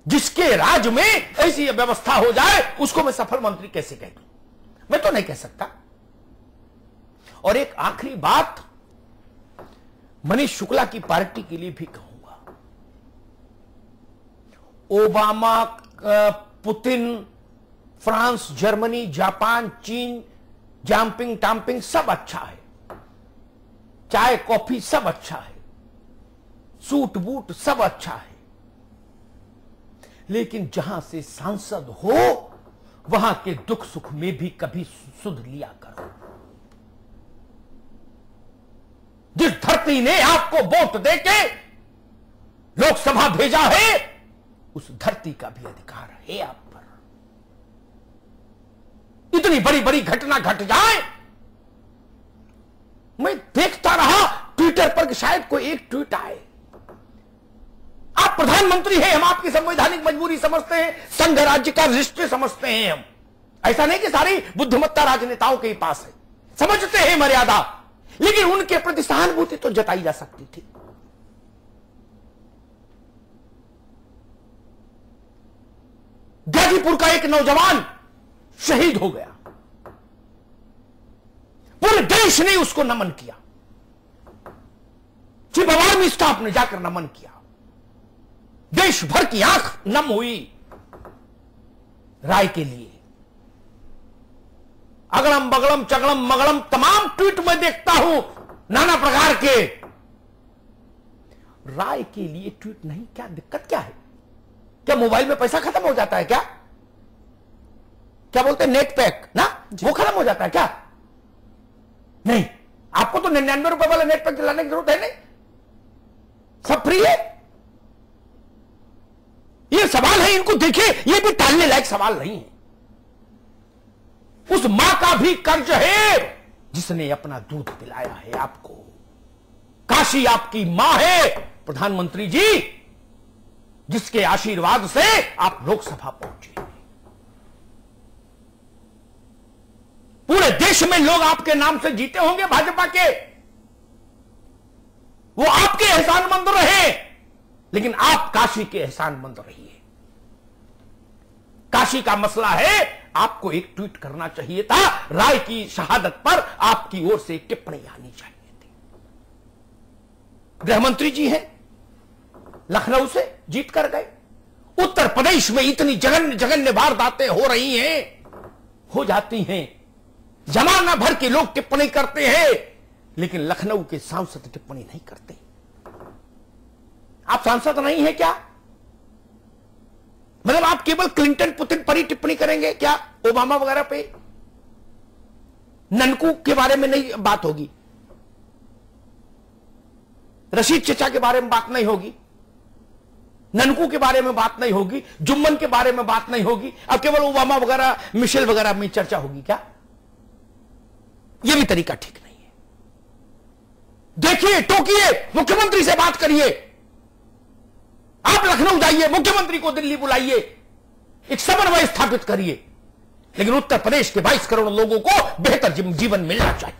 जिसके राज में ऐसी व्यवस्था हो जाए उसको मैं सफल मंत्री कैसे कह दूं? मैं तो नहीं कह सकता। और एक आखिरी बात मनीष शुक्ला की पार्टी के लिए भी कहूंगा। Obama, Putin, France, Germany, Japan, चीन, जाम्पिंग टाम्पिंग सब अच्छा है, चाय कॉफी सब अच्छा है, सूट बूट सब अच्छा है, लेकिन जहां से सांसद हो वहां के दुख सुख में भी कभी सुध लिया करो। जिस धरती ने आपको वोट देके लोकसभा भेजा है, उस धरती का भी अधिकार है आप पर। इतनी बड़ी बड़ी घटना घट जाए, मैं देखता रहा ट्विटर पर कि शायद कोई एक ट्वीट आए, आप प्रधानमंत्री हैं, हम आपकी संवैधानिक मजबूरी समझते हैं, संघ राज्य का रिश्ते समझते हैं हम। ऐसा नहीं कि सारी बुद्धिमत्ता राजनेताओं के ही पास है, समझते हैं मर्यादा, लेकिन उनके प्रति सहानुभूति तो जताई जा सकती थी। गाजीपुर का एक नौजवान शहीद हो गया, पूरे देश ने उसको नमन किया, चीफ ऑफ आर्मी स्टाफ ने जाकर नमन किया, देश भर की आंख नम हुई राय के लिए। अगड़म बगड़म चगड़म मगड़म तमाम ट्वीट में देखता हूं नाना प्रकार के। राय के लिए ट्वीट नहीं, क्या दिक्कत क्या है? क्या मोबाइल में पैसा खत्म हो जाता है क्या? क्या बोलते हैं नेट पैक ना, वो खत्म हो जाता है क्या? नहीं, आपको तो 99 रुपए वाला नेट पैक दिलाने की जरूरत है नहीं, सब फ्री है। ये सवाल है, इनको देखिए, ये भी टालने लायक सवाल नहीं है। उस मां का भी कर्ज है जिसने अपना दूध पिलाया है आपको। काशी आपकी मां है प्रधानमंत्री जी, जिसके आशीर्वाद से आप लोकसभा पहुंचे। पूरे देश में लोग आपके नाम से जीते होंगे भाजपा के, वो आपके एहसानमंद रहे, लेकिन आप काशी के एहसानमंद रहिए। काशी का मसला है, आपको एक ट्वीट करना चाहिए था, राय की शहादत पर आपकी ओर से टिप्पणी आनी चाहिए थी। गृहमंत्री जी हैं, लखनऊ से जीत कर गए। उत्तर प्रदेश में इतनी जघन्य जघन्य वारदातें हो रही हैं, हो जाती हैं, जमाना भर के लोग टिप्पणी करते हैं, लेकिन लखनऊ के सांसद टिप्पणी नहीं करते। आप सांसद नहीं है क्या? मतलब आप केवल क्लिंटन पुतिन पर ही टिप्पणी करेंगे क्या? ओबामा वगैरह पे, ननकू के बारे में नहीं बात होगी, रशीद चचा के बारे में बात नहीं होगी, ननकू के बारे में बात नहीं होगी, जुम्मन के बारे में बात नहीं होगी, अब केवल ओबामा वगैरह मिशेल वगैरह में चर्चा होगी क्या? यह भी तरीका ठीक नहीं है। देखिए, टोकिए, मुख्यमंत्री से बात करिए, आप लखनऊ जाइए, मुख्यमंत्री को दिल्ली बुलाइए, एक समन्वय स्थापित करिए। लेकिन उत्तर प्रदेश के 22 करोड़ लोगों को बेहतर जीवन मिलना चाहिए।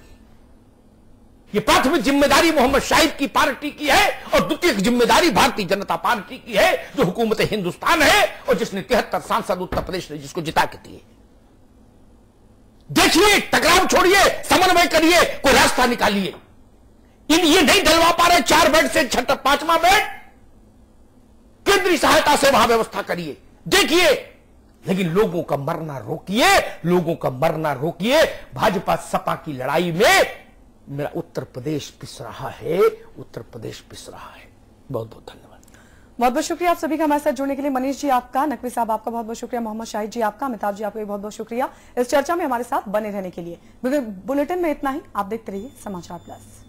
यह प्राथमिक जिम्मेदारी मोहम्मद शाहिद की पार्टी की है और द्वितीय जिम्मेदारी भारतीय जनता पार्टी की है, जो हुकूमत हिंदुस्तान है और जिसने 73 सांसद उत्तर प्रदेश ने जिसको जिता के दिए। देखिए, टकराव छोड़िए, समन्वय करिए, कोई रास्ता निकालिए। ये नहीं डलवा पा रहे 4 बेड से 5वां बेड, केंद्रीय सहायता से वहां व्यवस्था करिए। देखिए, लेकिन लोगों का मरना रोकिए, लोगों का मरना रोकिए। भाजपा सपा की लड़ाई में मेरा उत्तर प्रदेश पिस रहा है, उत्तर प्रदेश पिस रहा है। बहुत बहुत धन्यवाद।
बहुत बहुत शुक्रिया आप सभी का हमारे साथ जुड़ने के लिए। मनीष जी आपका, नकवी साहब आपका बहुत बहुत शुक्रिया, मोहम्मद शाहिद जी आपका, अमिताभ जी आपका भी बहुत बहुत शुक्रिया इस चर्चा में हमारे साथ बने रहने के लिए। बुलेटिन में इतना ही, आप देखते रहिए समाचार प्लस।